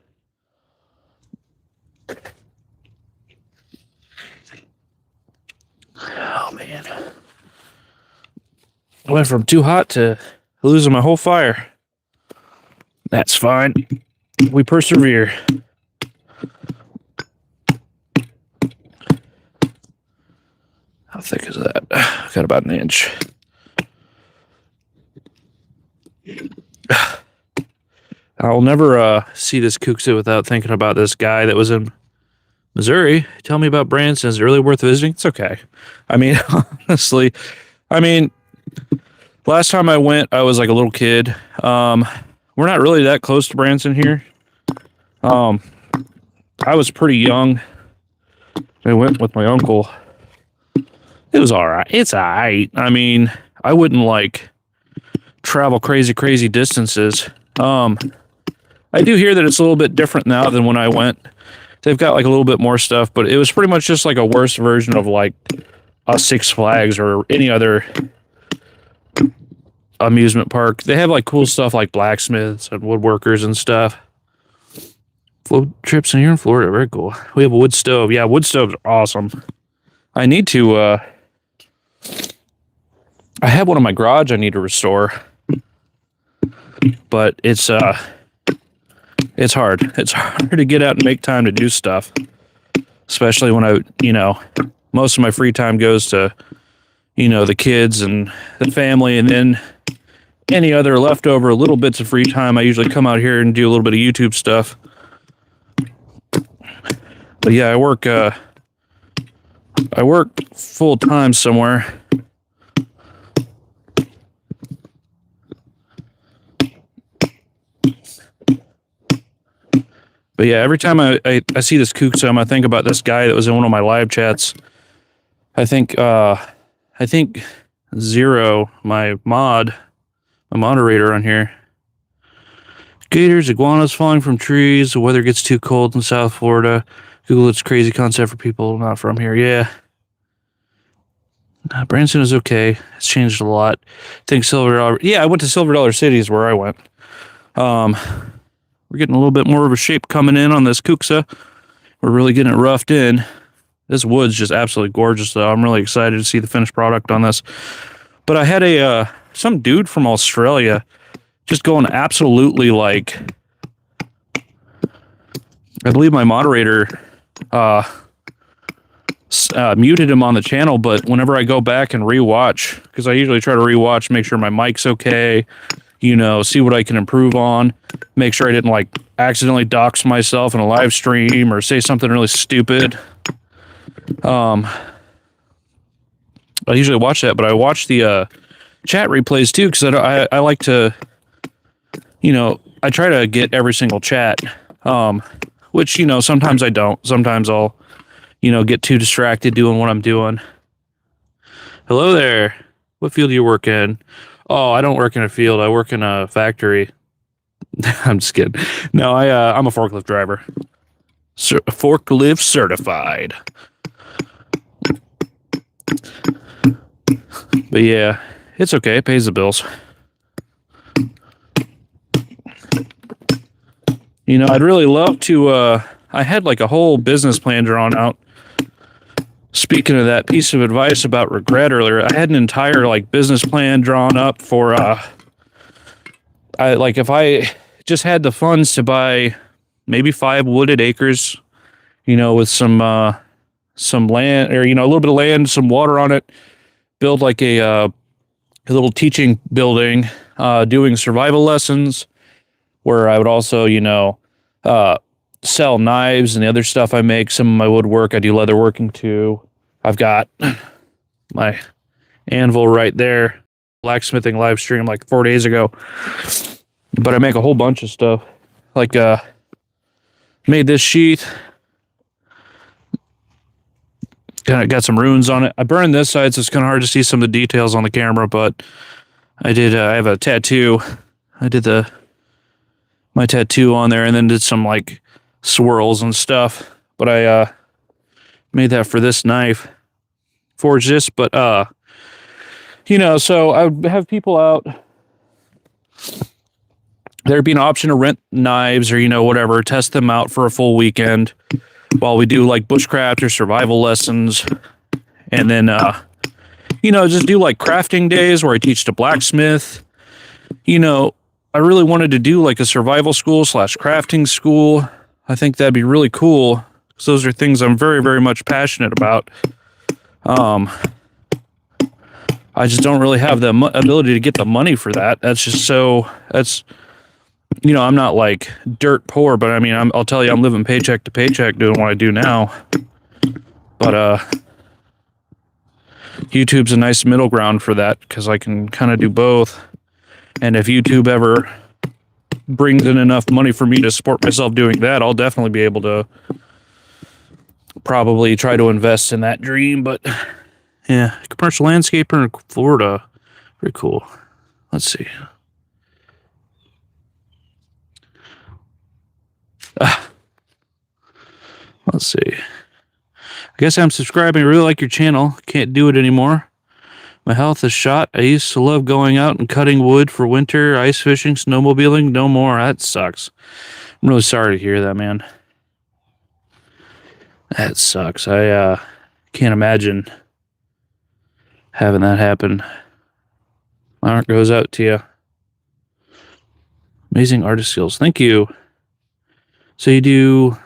Oh, man. I went from too hot to losing my whole fire. That's fine. We persevere. How thick is that? Got about an inch. I'll never see this Kuksa without thinking about this guy that was in Missouri. Tell me about Branson. Is it really worth visiting? It's okay. I mean, honestly, last time I went, I was like a little kid. We're not really that close to Branson here. I was pretty young. I went with my uncle. It was all right. It's all right. I mean, I wouldn't travel crazy distances. I do hear that it's a little bit different now than when I went. They've got a little bit more stuff, but it was pretty much just a worse version of a Six Flags or any other amusement park. They have like cool stuff like blacksmiths and woodworkers and stuff. Float trips in here in Florida, very cool. We have a wood stove. Yeah, wood stoves are awesome. I need to I have one in my garage I need to restore. But it's hard. It's hard to get out and make time to do stuff. Especially when most of my free time goes to, the kids and the family, and then any other leftover little bits of free time, I usually come out here and do a little bit of YouTube stuff. But yeah, I work full time somewhere. But yeah, every time I see this Kuksa, I think about this guy that was in one of my live chats. I think Zero, my moderator on here. Gators, iguanas falling from trees. The weather gets too cold in South Florida. Google it's crazy concept for people not from here. Yeah. Branson is okay. It's changed a lot. I think Silver Dollar. Yeah, I went to Silver Dollar City is where I went. We're getting a little bit more of a shape coming in on this Kuksa. We're really getting it roughed in. This wood's just absolutely gorgeous, though. I'm really excited to see the finished product on this. But I had some dude from Australia just going absolutely like, I believe my moderator muted him on the channel, but whenever I go back and rewatch, because I usually try to rewatch, make sure my mic's okay, see what I can improve on, make sure I didn't like accidentally dox myself in a live stream or say something really stupid. I usually watch that, but I watch the chat replays too, because I like to, I try to get every single chat, which, sometimes I don't. Sometimes I'll, get too distracted doing what I'm doing. Hello there. What field do you work in? Oh, I don't work in a field. I work in a factory. I'm just kidding. No, I'm a forklift driver. Forklift certified. But yeah, it's okay. It pays the bills. I'd really love to, I had like a whole business plan drawn out. Speaking of that piece of advice about regret earlier, I had an entire like business plan drawn up for, if I just had the funds to buy maybe 5 wooded acres, with some land or, a little bit of land, some water on it, build like a little teaching building, doing survival lessons where I would also, sell knives and the other stuff I make. Some of my woodwork, I do leather working too. I've got my anvil right there, blacksmithing live stream like 4 days ago. But I make a whole bunch of stuff. Like, made this sheath. Kind of got some runes on it. I burned this side, so it's kind of hard to see some of the details on the camera, but I have a tattoo. I did my tattoo on there and then did some like swirls and stuff. But I made that for this knife. Forged this, but so I would have people out. There'd be an option to rent knives or, whatever, test them out for a full weekend while we do like bushcraft or survival lessons. And then, just do like crafting days where I teach the blacksmith. I really wanted to do like a survival school / crafting school. I think that'd be really cool. Because those are things I'm very, very much passionate about. I just don't really have the ability to get the money for that. I'm not like dirt poor, but I mean, I'll tell you, I'm living paycheck to paycheck doing what I do now. But, YouTube's a nice middle ground for that because I can kind of do both. And if YouTube ever brings in enough money for me to support myself doing that, I'll definitely be able to probably try to invest in that dream. But yeah, commercial landscaper in Florida. Very cool. Let's see. Let's see. I guess I'm subscribing. I really like your channel. Can't do it anymore. My health is shot. I used to love going out and cutting wood for winter, ice fishing, snowmobiling. No more. That sucks. I'm really sorry to hear that, man. That sucks. I can't imagine having that happen. My heart goes out to you. Amazing artist skills. Thank you. So you do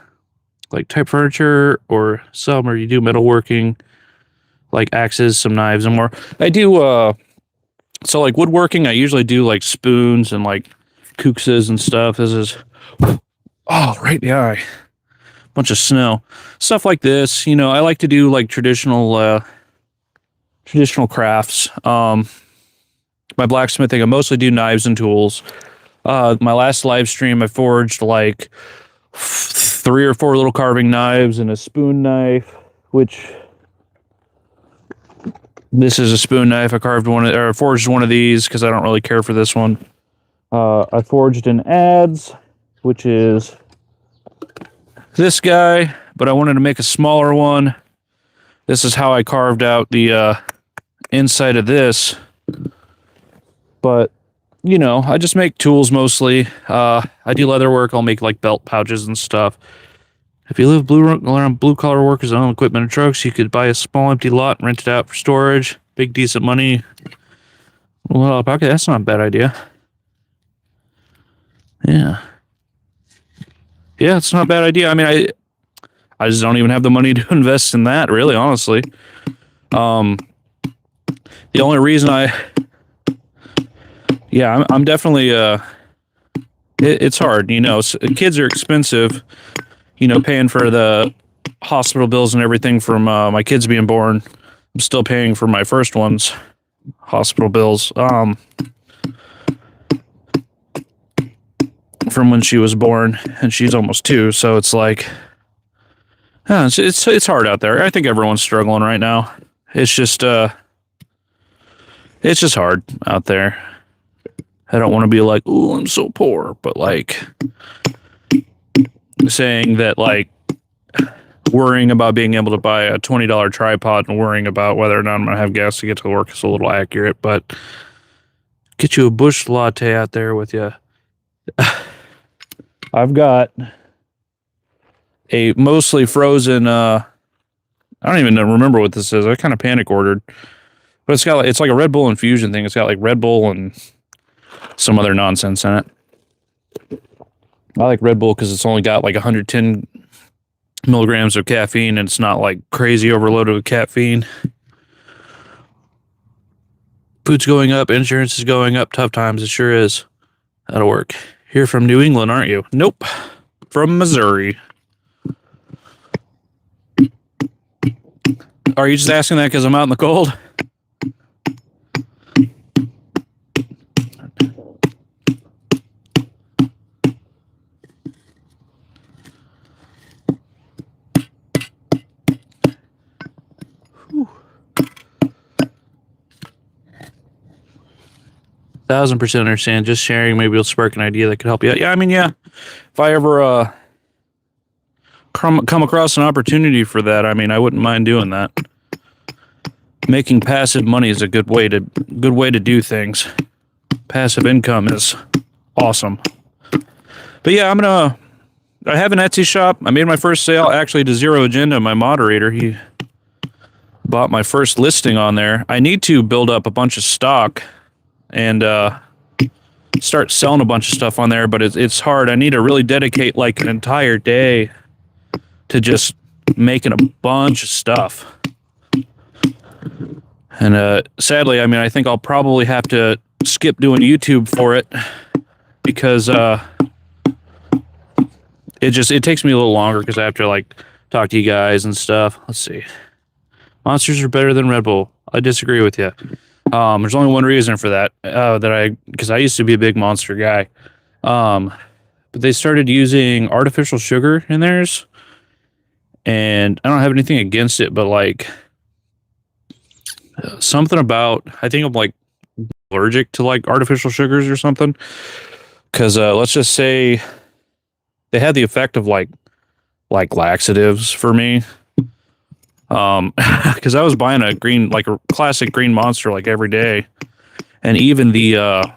like type furniture or some, or you do metalworking, like axes, some knives, and more. I do so like woodworking, I usually do like spoons and like kuksas and stuff. This is right in the eye. Bunch of snow. Stuff like this. You know, I like to do like traditional crafts. My blacksmithing, I mostly do knives and tools. My last live stream, I forged like 3 or 4 little carving knives and a spoon knife, which this is a spoon knife. I forged one of these because I don't really care for this one. I forged an adze, which is this guy, but I wanted to make a smaller one. This is how I carved out the inside of this. But you know, I just make tools mostly. I do leather work. I'll make like belt pouches and stuff. If you live around blue-collar workers that own equipment and trucks, you could buy a small empty lot and rent it out for storage. Big, decent money. Well, okay, that's not a bad idea. Yeah. Yeah, it's not a bad idea. I mean, I just don't even have the money to invest in that, really, honestly. The only reason I'm definitely, it's hard, you know, kids are expensive, you know, paying for the hospital bills and everything from my kids being born. I'm still paying for my first one's hospital bills from when she was born, and she's almost 2, so it's like, it's hard out there. I think everyone's struggling right now. It's just hard out there. I don't want to be like, "Ooh, I'm so poor," but like saying that, like worrying about being able to buy a $20 tripod and worrying about whether or not I'm gonna have gas to get to work is a little accurate. But get you a bush latte out there with you. I've got a mostly frozen. I don't even remember what this is. I kind of panic ordered, but it's like a Red Bull infusion thing. It's got like Red Bull and some other nonsense in it. I like Red Bull because it's only got like 110 milligrams of caffeine, and it's not like crazy overloaded with caffeine. Food's going up, insurance is going up, tough times, it sure is. That'll work. You're from New England, aren't you? Nope. From Missouri. Are you just asking that because I'm out in the cold? 1000% understand. Just sharing maybe will spark an idea that could help you out. Yeah, I mean, yeah. If I ever come across an opportunity for that, I mean, I wouldn't mind doing that. Making passive money is a good way to do things. Passive income is awesome. But yeah, I have an Etsy shop. I made my first sale actually to Zero Agenda, my moderator. He bought my first listing on there. I need to build up a bunch of stock and start selling a bunch of stuff on there, but it's hard. I need to really dedicate like an entire day to just making a bunch of stuff. And sadly, I mean, I think I'll probably have to skip doing YouTube for it because it takes me a little longer because I have to like talk to you guys and stuff. Let's see. Monsters are better than Red Bull. I disagree with you. There's only one reason for that, because I used to be a big Monster guy. But they started using artificial sugar in theirs, and I don't have anything against it, but like something about, I think I'm like allergic to like artificial sugars or something. Because let's just say they had the effect of like laxatives for me. Because I was buying a green, like a classic green monster, like every day, and even the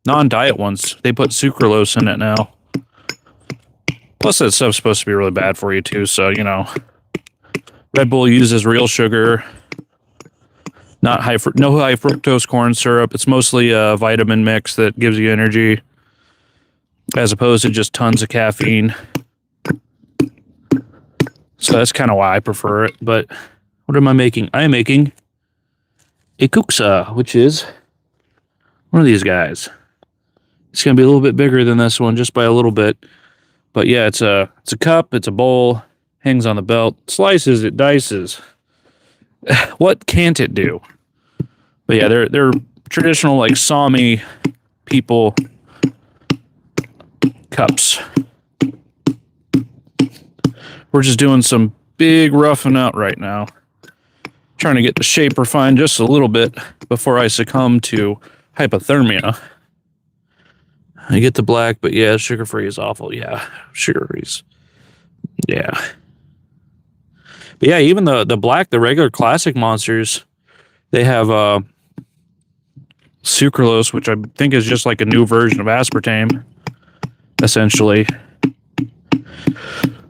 non-diet ones, they put sucralose in it now. Plus, that stuff's supposed to be really bad for you too. So you know, Red Bull uses real sugar, not no high fructose corn syrup. It's mostly a vitamin mix that gives you energy, as opposed to just tons of caffeine. So that's kind of why I prefer it. But what am I making? I am making a Kuksa, which is one of these guys. It's going to be a little bit bigger than this one, just by a little bit. But yeah, it's a cup, it's a bowl, hangs on the belt, slices, it dices. What can't it do? But yeah, they're traditional like Sami people cups. We're just doing some big roughing out right now. Trying to get the shape refined just a little bit before I succumb to hypothermia. I get the black, but yeah, sugar-free is awful. Yeah, sugar-free's. Yeah. But yeah, even the black, the regular classic monsters, they have sucralose, which I think is just like a new version of aspartame, essentially.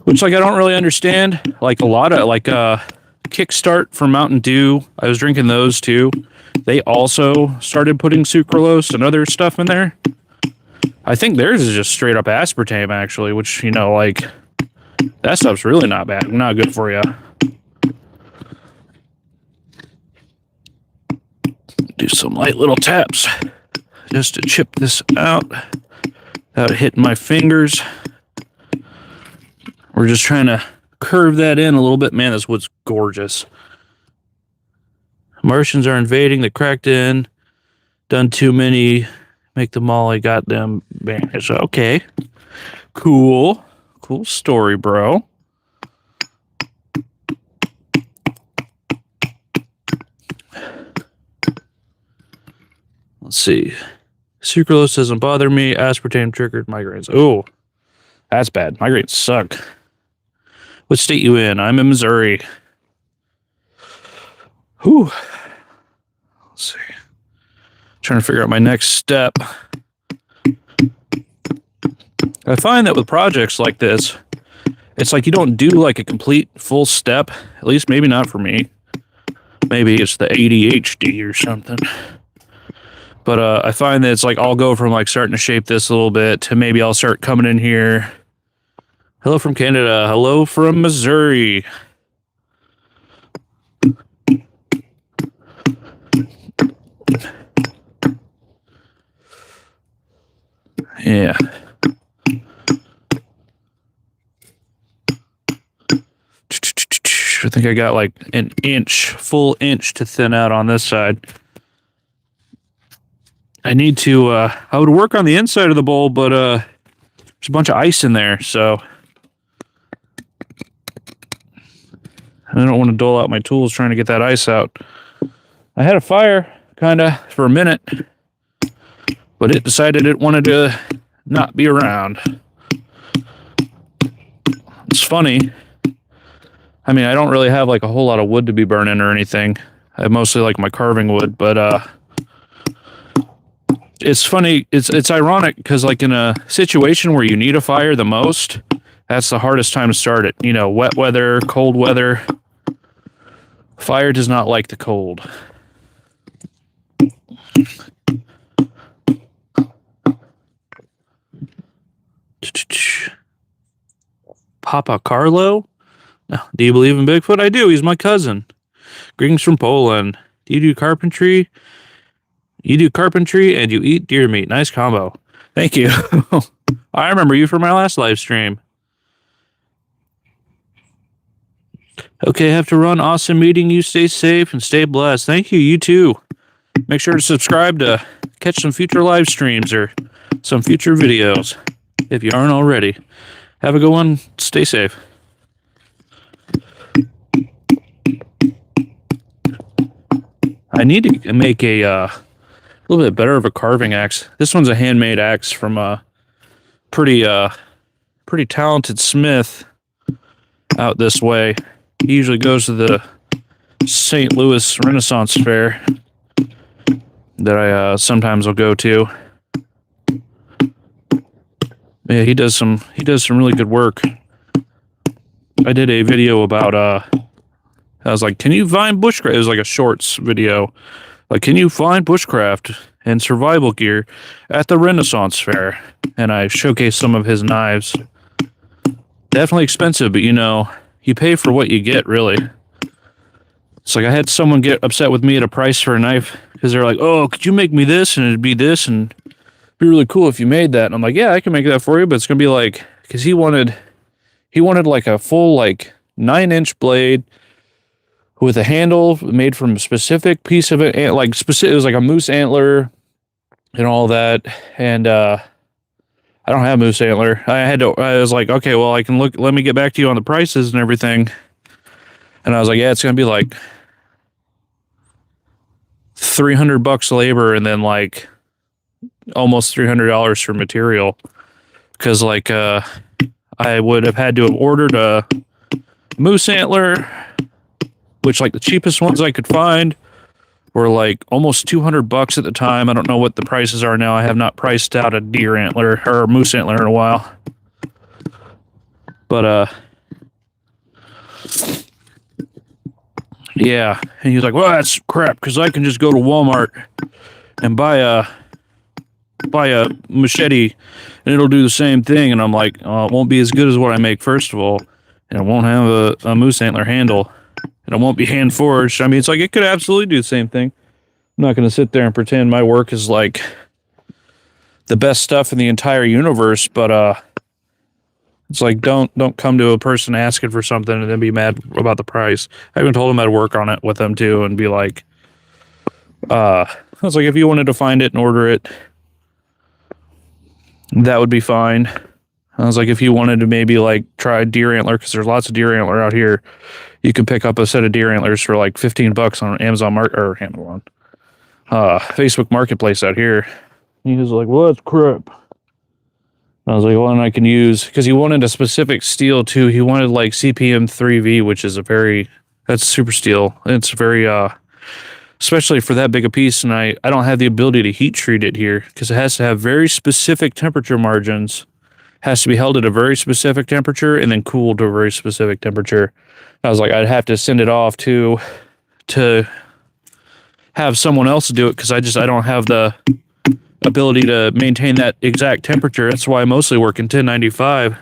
Which, like, I don't really understand. Like, a lot of, like, Kickstart from Mountain Dew, I was drinking those, too. They also started putting sucralose and other stuff in there. I think theirs is just straight up aspartame, actually, which, you know, like, that stuff's really not bad. Not good for you. Do some light little taps just to chip this out without hitting my fingers. We're just trying to curve that in a little bit. Man, this wood's gorgeous. Martians are invading. They cracked in. Done too many. Make the molly. Got them banished. Okay. Cool. Cool story, bro. Let's see. Sucralose doesn't bother me. Aspartame triggered migraines. Oh, that's bad. Migraines suck. What state you in? I'm in Missouri. Whew. Let's see. Trying to figure out my next step. I find that with projects like this, it's like you don't do like a complete full step. At least maybe not for me. Maybe it's the ADHD or something. But I find that it's like I'll go from like starting to shape this a little bit to maybe I'll start coming in here. Hello from Canada. Hello from Missouri. Yeah. I think I got like an inch, full inch to thin out on this side. I need to, I would work on the inside of the bowl, but there's a bunch of ice in there, so I don't want to dole out my tools trying to get that ice out. I had a fire, kind of, for a minute, but it decided it wanted to not be around. It's funny. I mean, I don't really have like a whole lot of wood to be burning or anything. I mostly like my carving wood, but it's funny. It's ironic because like in a situation where you need a fire the most, that's the hardest time to start it. You know, wet weather, cold weather. Fire does not like the cold. Papa Carlo? No. Do you believe in Bigfoot? I do. He's my cousin. Greetings from Poland. Do you do carpentry? You do carpentry and you eat deer meat. Nice combo. Thank you. I remember you from my last live stream. Okay, I have to run. Awesome meeting you. Stay safe and stay blessed. Thank you. You too. Make sure to subscribe to catch some future live streams or some future videos if you aren't already. Have a good one. Stay safe. I need to make a little bit better of a carving axe. This one's a handmade axe from a pretty talented smith out this way. He usually goes to the St. Louis Renaissance Fair that I sometimes will go to. Yeah, he does some really good work. I did a video about I was like, can you find bushcraft? It was like a shorts video. Like, can you find bushcraft and survival gear at the Renaissance Fair? And I showcased some of his knives. Definitely expensive, but you pay for what you get, really. It's like I had someone get upset with me at a price for a knife because they're like, oh, could you make me this? And it'd be this, and it'd be really cool if you made that. And I'm like, yeah, I can make that for you, but it's going to be like, because he wanted like a full, like, 9-inch blade with a handle made from a specific piece of it, and like specific, it was like a moose antler and all that. And I don't have moose antler. I was like, okay, well, I can look. Let me get back to you on the prices and everything. And I was like, yeah, it's gonna be like $300 labor, and then like almost $300 for material, because like I would have had to have ordered a moose antler, which like the cheapest ones I could find were like almost $200 at the time. I don't know what the prices are now. I have not priced out a deer antler or a moose antler in a while. But yeah. And he's like, well, that's crap, because I can just go to Walmart and buy a machete and it'll do the same thing. And I'm like, oh, it won't be as good as what I make, first of all, and it won't have a moose antler handle. And it won't be hand forged. I mean, it's like it could absolutely do the same thing. I'm not going to sit there and pretend my work is like the best stuff in the entire universe, but it's like don't come to a person asking for something and then be mad about the price. I even told them I'd work on it with them too and be like, I was like, if you wanted to find it and order it, that would be fine. I was like, if you wanted to maybe like try deer antler, because there's lots of deer antler out here, you can pick up a set of deer antlers for like $15 on Facebook Marketplace out here. He was like, well, that's crap. I was like, well, and I can use, because he wanted a specific steel too. He wanted like CPM 3V, which is that's super steel. It's very, especially for that big a piece. And I don't have the ability to heat treat it here because it has to have very specific temperature margins. Has to be held at a very specific temperature and then cooled to a very specific temperature. I was like, I'd have to send it off to have someone else do it, because I don't have the ability to maintain that exact temperature. That's why I mostly work in 1095.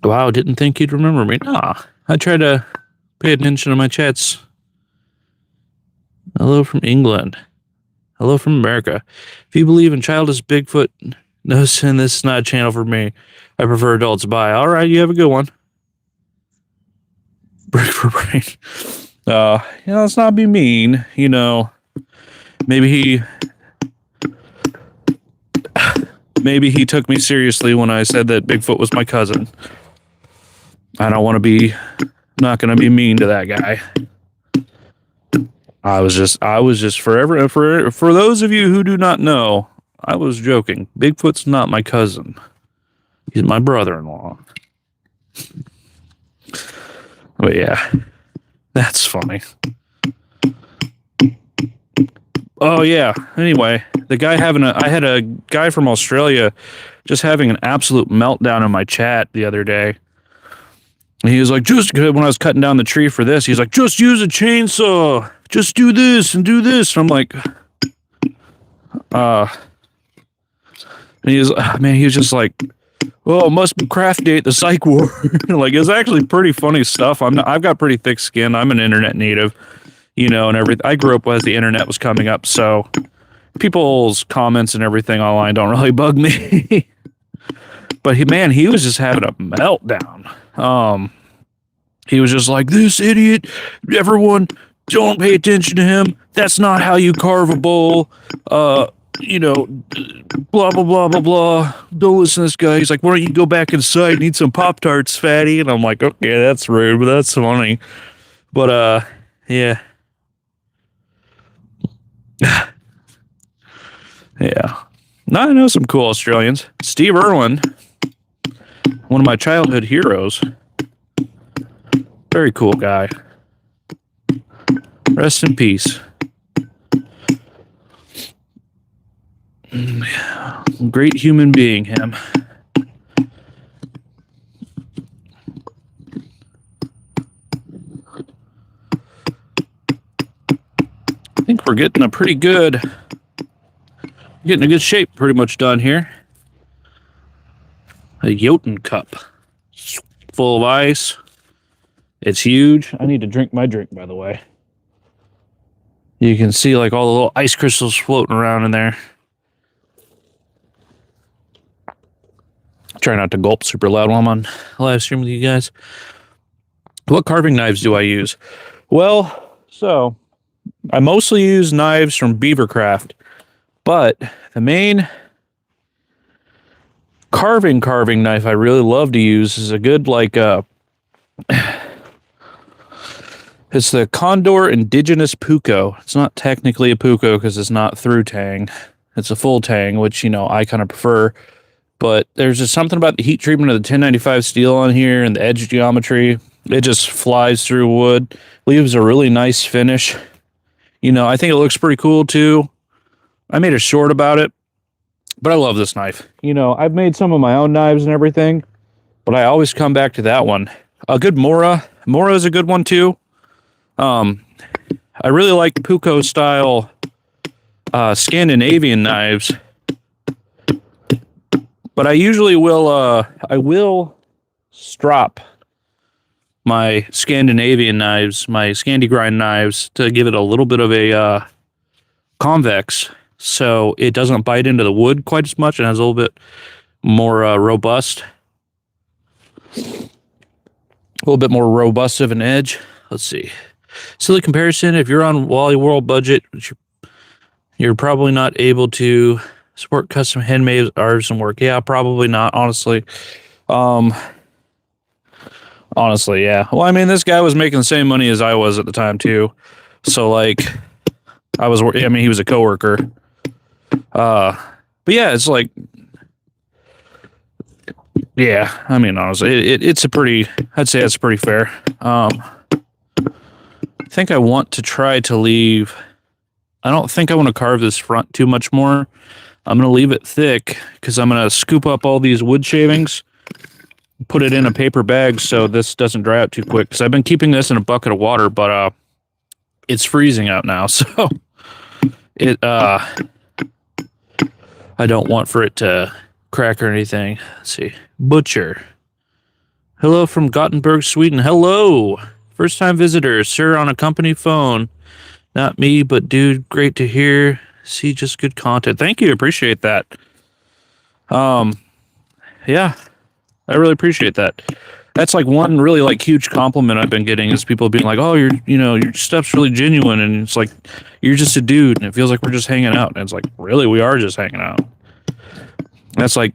Wow, didn't think you'd remember me. Nah, I try to pay attention to my chats. Hello from England. Hello from America. If you believe in childish Bigfoot, no sin, this is not a channel for me. I prefer adults. Bye. All right, you have a good one. Break for brain. Let's not be mean. Maybe he took me seriously when I said that Bigfoot was my cousin. I don't want to be, not going to be mean to that guy. I was just forever, for those of you who do not know, I was joking. Bigfoot's not my cousin. He's my brother-in-law. But yeah, that's funny. Oh yeah. Anyway, I had a guy from Australia just having an absolute meltdown in my chat the other day. And he was like, when I was cutting down the tree for this, he's like, just use a chainsaw. Just do this and do this. And I'm like, and he was just like, well, it must be craft date, the psych ward. Like, it's actually pretty funny stuff. I've got pretty thick skin. I'm an internet native, and everything. I grew up as the internet was coming up, so people's comments and everything online don't really bug me. But he was just having a meltdown. He was just like, this idiot, everyone, don't pay attention to him. That's not how you carve a bowl. Blah, blah, blah, blah, blah. Don't listen to this guy. He's like, why don't you go back inside and eat some Pop-Tarts, fatty? And I'm like, okay, that's rude, but that's funny. But, yeah. Yeah. Now I know some cool Australians. Steve Irwin, one of my childhood heroes. Very cool guy. Rest in peace. Great human being, him. I think we're getting a good shape pretty much done here. A Jotun cup. Full of ice. It's huge. I need to drink my drink, by the way. You can see like all the little ice crystals floating around in there. Try not to gulp super loud while I'm on live stream with you guys. What carving knives do I use? Well, so I mostly use knives from Beavercraft, but the main carving knife I really love to use is a good it's the Condor Indigenous Puko. It's not technically a Puko because it's not through tang. It's a full tang, which, I kind of prefer. But there's just something about the heat treatment of the 1095 steel on here and the edge geometry. It just flies through wood. Leaves a really nice finish. I think it looks pretty cool too. I made a short about it, but I love this knife. I've made some of my own knives and everything, but I always come back to that one. A good Mora. Mora is a good one too. I really like Puko style Scandinavian knives, but I usually will strop my Scandinavian knives, my Scandi grind knives, to give it a little bit of a convex, so it doesn't bite into the wood quite as much and has a little bit more robust. A little bit more robust of an edge. Let's see. Silly comparison. If you're on Wally World budget, you're probably not able to support custom handmade artisan work. Yeah, probably not, honestly. Honestly, yeah. Well, this guy was making the same money as I was at the time, too. So, he was a coworker. But yeah, it's yeah, honestly, it's I'd say it's pretty fair. I think I want to try to leave, I don't think I want to carve this front too much more. I'm going to leave it thick because I'm going to scoop up all these wood shavings, put it in a paper bag so this doesn't dry out too quick. Because I've been keeping this in a bucket of water, but it's freezing out now, so I don't want for it to crack or anything. Let's see. Butcher. Hello from Gothenburg, Sweden. Hello. First time visitor, sir, on a company phone. Not me, but dude, great to hear. See, just good content. Thank you. Appreciate that. Yeah, I really appreciate that. That's one really huge compliment I've been getting is people being like, oh, your stuff's really genuine. And it's you're just a dude. And it feels like we're just hanging out. And it's really, we are just hanging out. That's I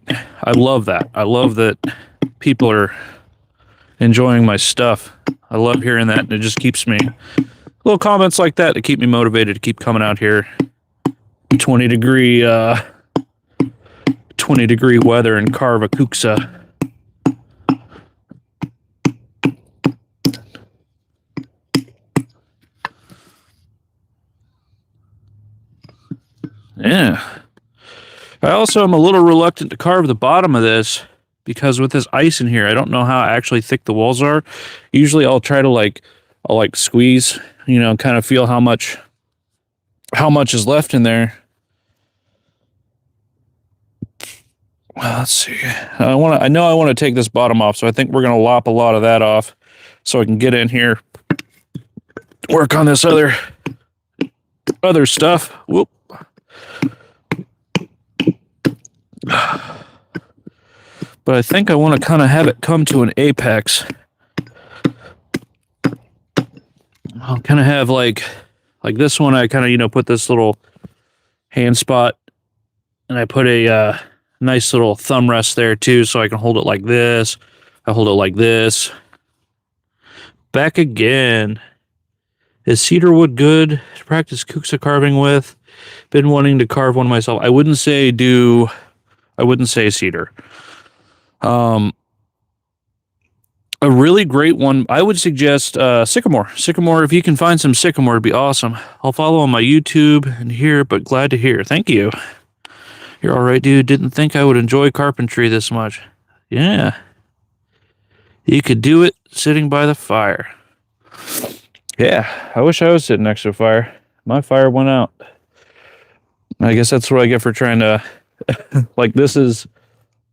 love that. I love that people are enjoying my stuff. I love hearing that. And it just keeps me, little comments like that keep me motivated to keep coming out here. 20 degree weather and carve a Kuksa. Yeah. I also am a little reluctant to carve the bottom of this because with this ice in here, I don't know how actually thick the walls are. Usually I'll try to I'll squeeze, kind of feel how much is left in there. Well, let's see. I know I want to take this bottom off, so I think we're going to lop a lot of that off so I can get in here, work on this other stuff. Whoop. But I think I want to kind of have it come to an apex. I'll kind of have like this one. I kind of put this little hand spot, and I put a nice little thumb rest there too, so I can hold it like this. I hold it like this. Back again. Is cedar wood good to practice Kuksa carving with? Been wanting to carve one myself. I wouldn't say cedar. A really great one, I would suggest sycamore. Sycamore, if you can find some sycamore, it'd be awesome. I'll follow on my YouTube and here, but glad to hear. Thank you. You're all right, dude. Didn't think I would enjoy carpentry this much. Yeah. You could do it sitting by the fire. Yeah, I wish I was sitting next to a fire. My fire went out. I guess that's what I get for trying to... like, this is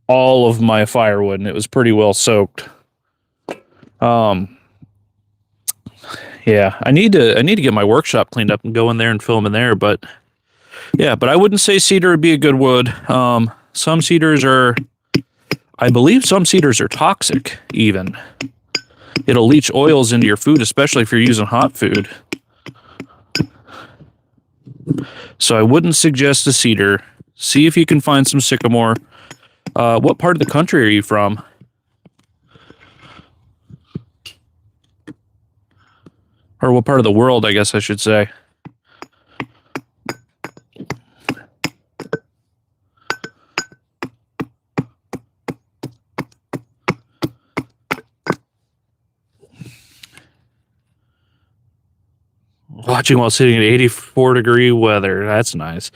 all of my firewood, and it was pretty well soaked. Yeah, I need to get my workshop cleaned up and go in there and film in there, but yeah, but I wouldn't say cedar would be a good wood. Some cedars are, I believe some cedars are toxic even. It'll leach oils into your food, especially if you're using hot food. So I wouldn't suggest a cedar. See if you can find some sycamore. What part of the country are you from? Or what part of the world, I guess I should say. Watching while sitting in 84-degree weather. That's nice.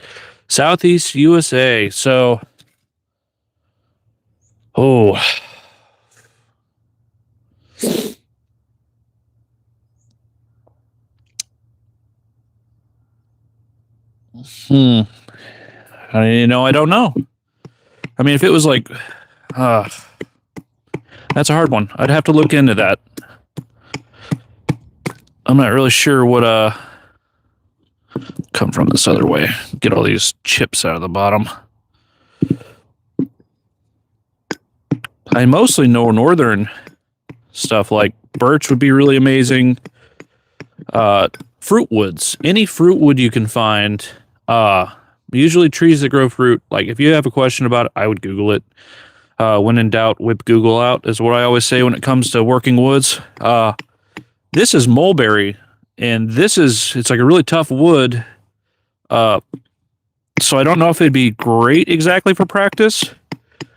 Southeast USA. So, oh. I don't know. I mean, if it was like, that's a hard one. I'd have to look into that. I'm not really sure what, come from this other way. Get all these chips out of the bottom. I mostly know northern stuff, like birch would be really amazing. Fruit woods. Any fruit wood you can find. Usually trees that grow fruit. Like, if you have a question about it, I would Google it. When in doubt, whip Google out, is what I always say when it comes to working woods. This is mulberry, and it's like a really tough wood. So I don't know if it'd be great exactly for practice.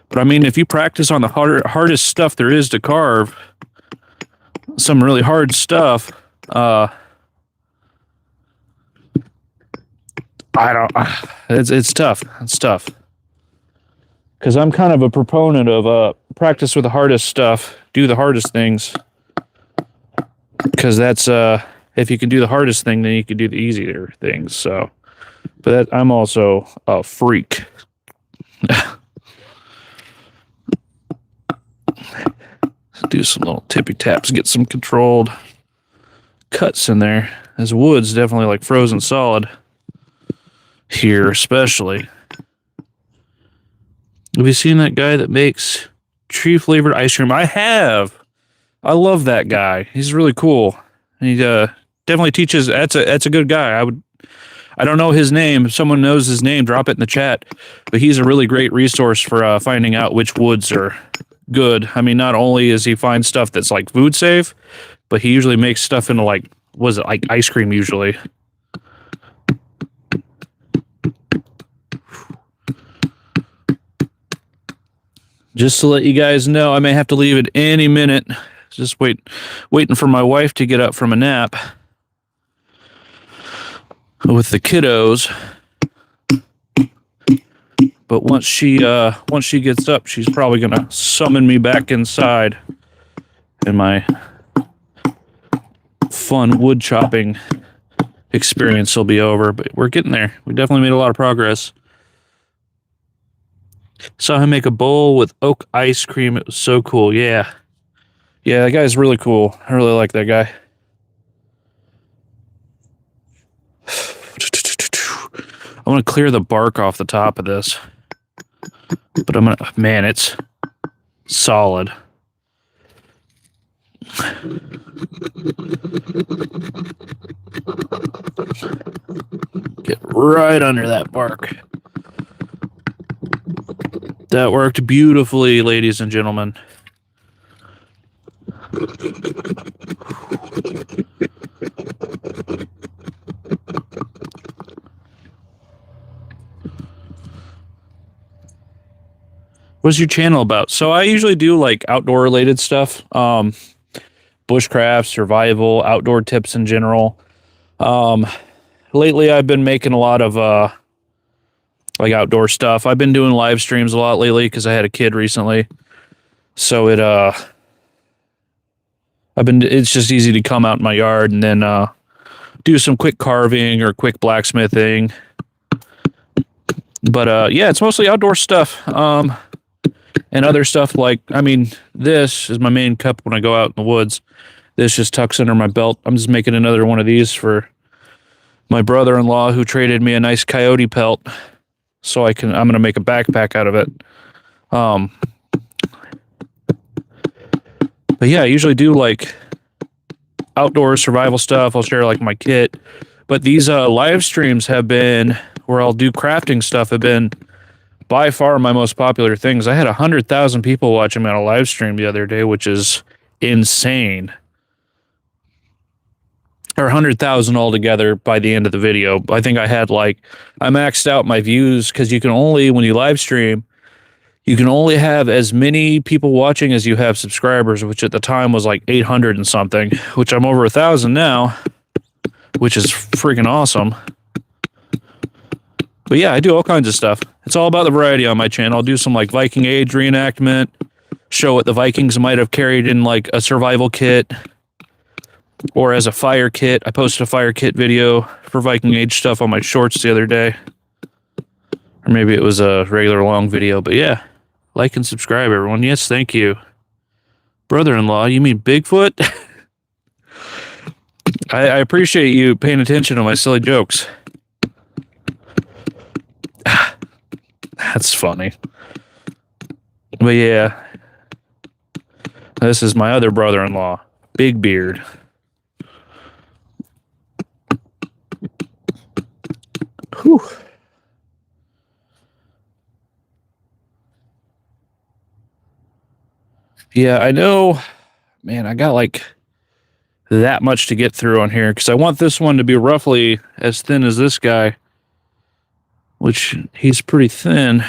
But I mean, if you practice on the hardest stuff there is to carve, some really hard stuff, it's tough. It's tough. Because I'm kind of a proponent of practice with the hardest stuff, do the hardest things. Because that's, if you can do the hardest thing, then you can do the easier things. So, but I'm also a freak. Do some little tippy taps, get some controlled cuts in there. This wood's definitely like frozen solid here, especially. Have you seen that guy that makes tree flavored ice cream? I have. I love that guy. He's really cool. He definitely teaches. That's a good guy. I don't know his name. If someone knows his name, drop it in the chat. But he's a really great resource for finding out which woods are good. I mean, not only does he find stuff that's like food safe, but he usually makes stuff into like, was it like ice cream usually? Just to let you guys know, I may have to leave at any minute. Just waiting for my wife to get up from a nap with the kiddos. But once she gets up, she's probably gonna summon me back inside, and my fun wood chopping experience will be over. But we're getting there. We definitely made a lot of progress. Saw him make a bowl with oak ice cream. It was so cool. Yeah, that guy's really cool. I really like that guy. I want to clear the bark off the top of this. But man, it's solid. Get right under that bark. That worked beautifully, ladies and gentlemen. What's your channel about? So I usually do like outdoor related stuff, bushcraft, survival, outdoor tips in general. Lately I've been making a lot of like outdoor stuff. I've been doing live streams a lot lately because I had a kid recently. So it's just easy to come out in my yard and then do some quick carving or quick blacksmithing. But yeah, it's mostly outdoor stuff. And other stuff like, I mean, this is my main cup when I go out in the woods. This just tucks under my belt. I'm just making another one of these for my brother-in-law who traded me a nice coyote pelt. So I'm going to make a backpack out of it. But yeah, I usually do like outdoor survival stuff. I'll share like my kit. But these live streams have been, where I'll do crafting stuff, have been by far my most popular things. I had 100,000 people watching me on a live stream the other day, which is insane. Or 100,000 altogether by the end of the video. I think I maxed out my views because you can only, when you live stream, you can only have as many people watching as you have subscribers, which at the time was like 800 and something, which I'm over 1,000 now, which is freaking awesome. But yeah, I do all kinds of stuff. It's all about the variety on my channel. I'll do some like Viking Age reenactment, show what the Vikings might have carried in like a survival kit or as a fire kit. I posted a fire kit video for Viking Age stuff on my shorts the other day. Or maybe it was a regular long video, but yeah. Like and subscribe, everyone. Yes, thank you. Brother-in-law, you mean Bigfoot? I appreciate you paying attention to my silly jokes. That's funny. But yeah, this is my other brother-in-law, Big Beard. Whew. Yeah, I know, man, I got like that much to get through on here because I want this one to be roughly as thin as this guy, which he's pretty thin.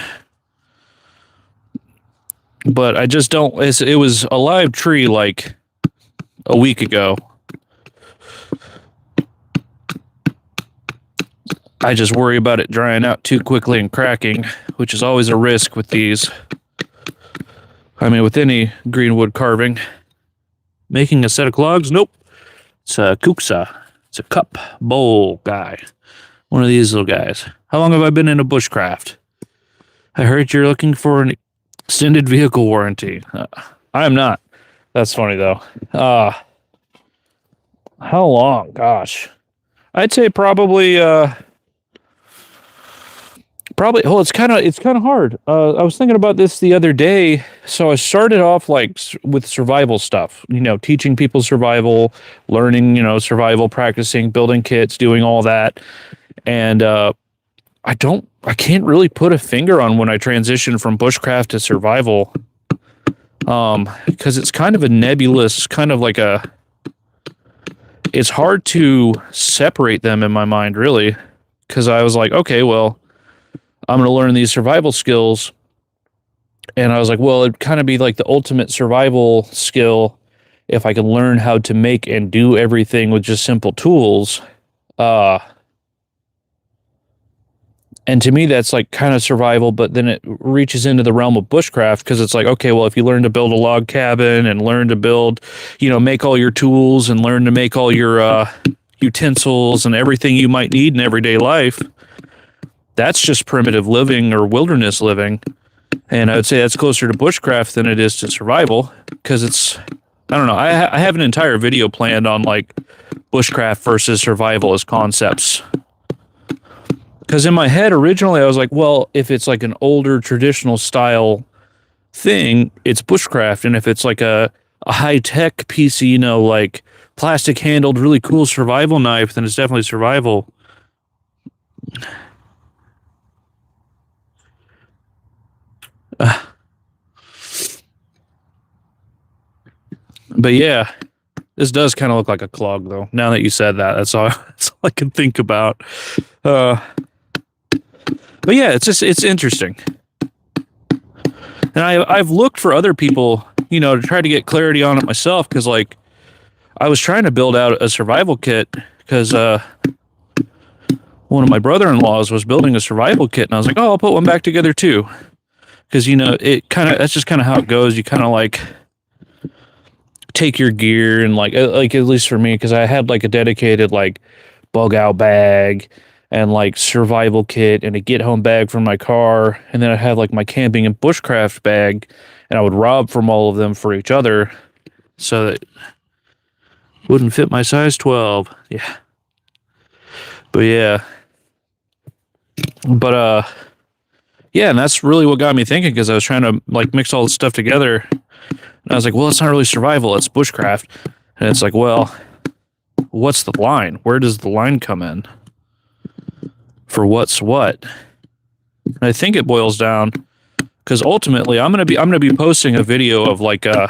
But I just don't, it was a live tree like a week ago. I just worry about it drying out too quickly and cracking, which is always a risk with these. I mean, with any greenwood carving. Making a set of clogs? Nope. It's a Kuksa. It's a cup bowl guy. One of these little guys. How long have I been into bushcraft? I heard you're looking for an extended vehicle warranty. I am not. That's funny, though. How long? Gosh. I'd say probably... well, it's kind of hard. I was thinking about this the other day. So I started off like with survival stuff, teaching people survival, learning, survival, practicing, building kits, doing all that. And I can't really put a finger on when I transitioned from bushcraft to survival. Because it's kind of a nebulous, kind of like it's hard to separate them in my mind, really. Because I was like, okay, well, I'm going to learn these survival skills. And I was like, well, it'd kind of be like the ultimate survival skill if I can learn how to make and do everything with just simple tools. And to me, that's like kind of survival, but then it reaches into the realm of bushcraft because it's like, okay, well, if you learn to build a log cabin and learn to build, make all your tools and learn to make all your utensils and everything you might need in everyday life, that's just primitive living or wilderness living. And I would say that's closer to bushcraft than it is to survival because I don't know. I have an entire video planned on like bushcraft versus survival as concepts. Because in my head, originally, I was like, well, if it's like an older traditional style thing, it's bushcraft. And if it's like a high-tech PC, like plastic handled, really cool survival knife, then it's definitely survival. But yeah, this does kind of look like a clog, though. Now that you said that, that's all I can think about. But yeah, it's interesting. And I've looked for other people, you know, to try to get clarity on it myself, because like I was trying to build out a survival kit because one of my brother-in-laws was building a survival kit, and I was like, oh, I'll put one back together too, because you know that's just kind of how it goes. You kind of like take your gear and like at least for me, because I had like a dedicated like bug out bag and like survival kit and a get home bag from my car, and then I had like my camping and bushcraft bag, and I would rob from all of them for each other so that it wouldn't fit my size 12. Yeah. But yeah. But yeah, and that's really what got me thinking, because I was trying to like mix all this stuff together. And I was like, well, it's not really survival, it's bushcraft. And it's like, well, what's the line? Where does the line come in? For what's what? And I think it boils down, because ultimately I'm gonna be posting a video of like I'm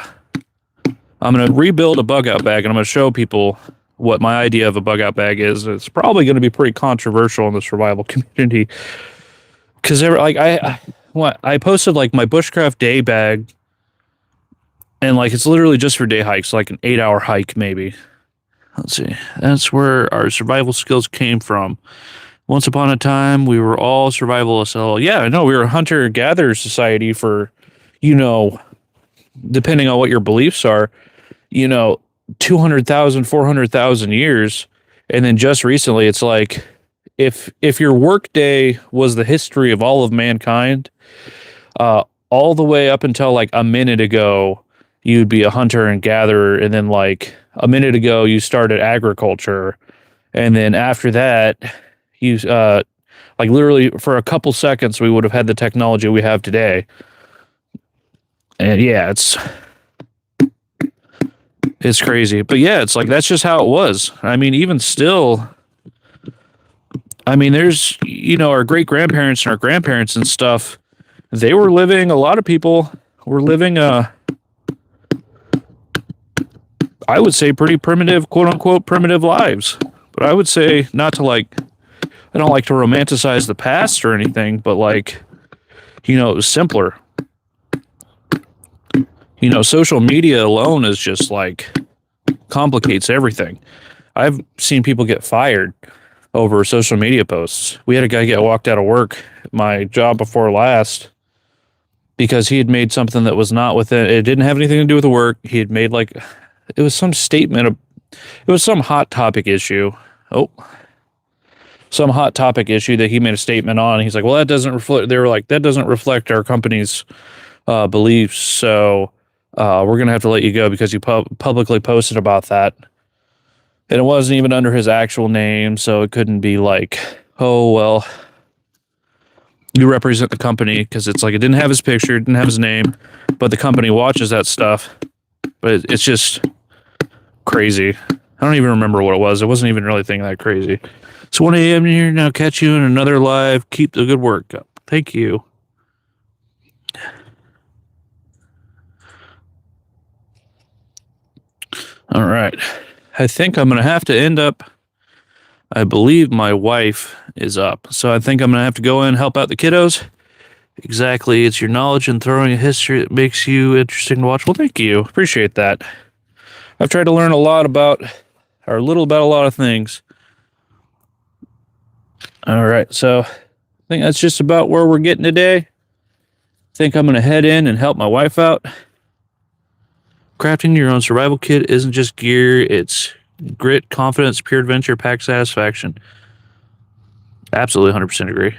gonna rebuild a bug out bag, and I'm gonna show people what my idea of a bug out bag is. It's probably gonna be pretty controversial in the survival community, because like I posted like my bushcraft day bag, and like it's literally just for day hikes, like an 8-hour hike maybe. Let's see, that's where our survival skills came from. Once upon a time, we were all survivalists. Oh, yeah, I know. We were a hunter-gatherer society for, you know, depending on what your beliefs are, you know, 200,000, 400,000 years. And then just recently, it's like, if your workday was the history of all of mankind, all the way up until like a minute ago, you'd be a hunter and gatherer. And then like a minute ago, you started agriculture. And then after that, you like literally for a couple seconds we would have had the technology we have today. And yeah, it's crazy. But yeah, it's like that's just how it was. I mean, even still, I mean, there's, you know, our great grandparents and our grandparents and stuff, they were living, a lot of people were living I would say pretty primitive, quote unquote primitive lives. But I would say, not to like, I don't like to romanticize the past or anything, but like, you know, it was simpler. You know, social media alone is just like complicates everything. I've seen people get fired over social media posts. We had a guy get walked out of work at my job before last because he had made something that was not within, it didn't have anything to do with the work. He had made like, it was some statement of, it was some hot topic issue. Some hot topic issue that he made a statement on. He's like, well, that doesn't reflect, they were like, that doesn't reflect our company's beliefs. So we're going to have to let you go because you publicly posted about that. And it wasn't even under his actual name. So it couldn't be like, oh, well, you represent the company, because it's like, it didn't have his picture, it didn't have his name, but the company watches that stuff. But it's just crazy. I don't even remember what it was. It wasn't even really thinking that crazy. It's 1 a.m. here. Now catch you in another live. Keep the good work up. Thank you. All right. I think I'm going to have to end up. I believe my wife is up. So I think I'm going to have to go in and help out the kiddos. Exactly. It's your knowledge and throwing a history that makes you interesting to watch. Well, thank you. Appreciate that. I've tried to learn a lot about, or a little about a lot of things. All right, so I think that's just about where we're getting today. I think I'm going to head in and help my wife out. Crafting your own survival kit isn't just gear, it's grit, confidence, pure adventure, pack satisfaction. Absolutely 100% agree.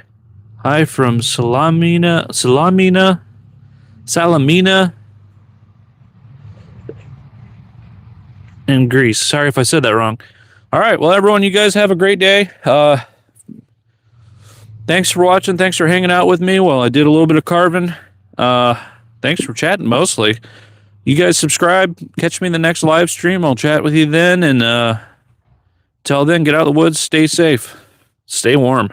Hi from Salamina, in Greece. Sorry if I said that wrong. All right, well, everyone, you guys have a great day. Thanks for watching. Thanks for hanging out with me while I did a little bit of carving. Thanks for chatting mostly. You guys subscribe. Catch me in the next live stream. I'll chat with you then. And till then, get out of the woods. Stay safe. Stay warm.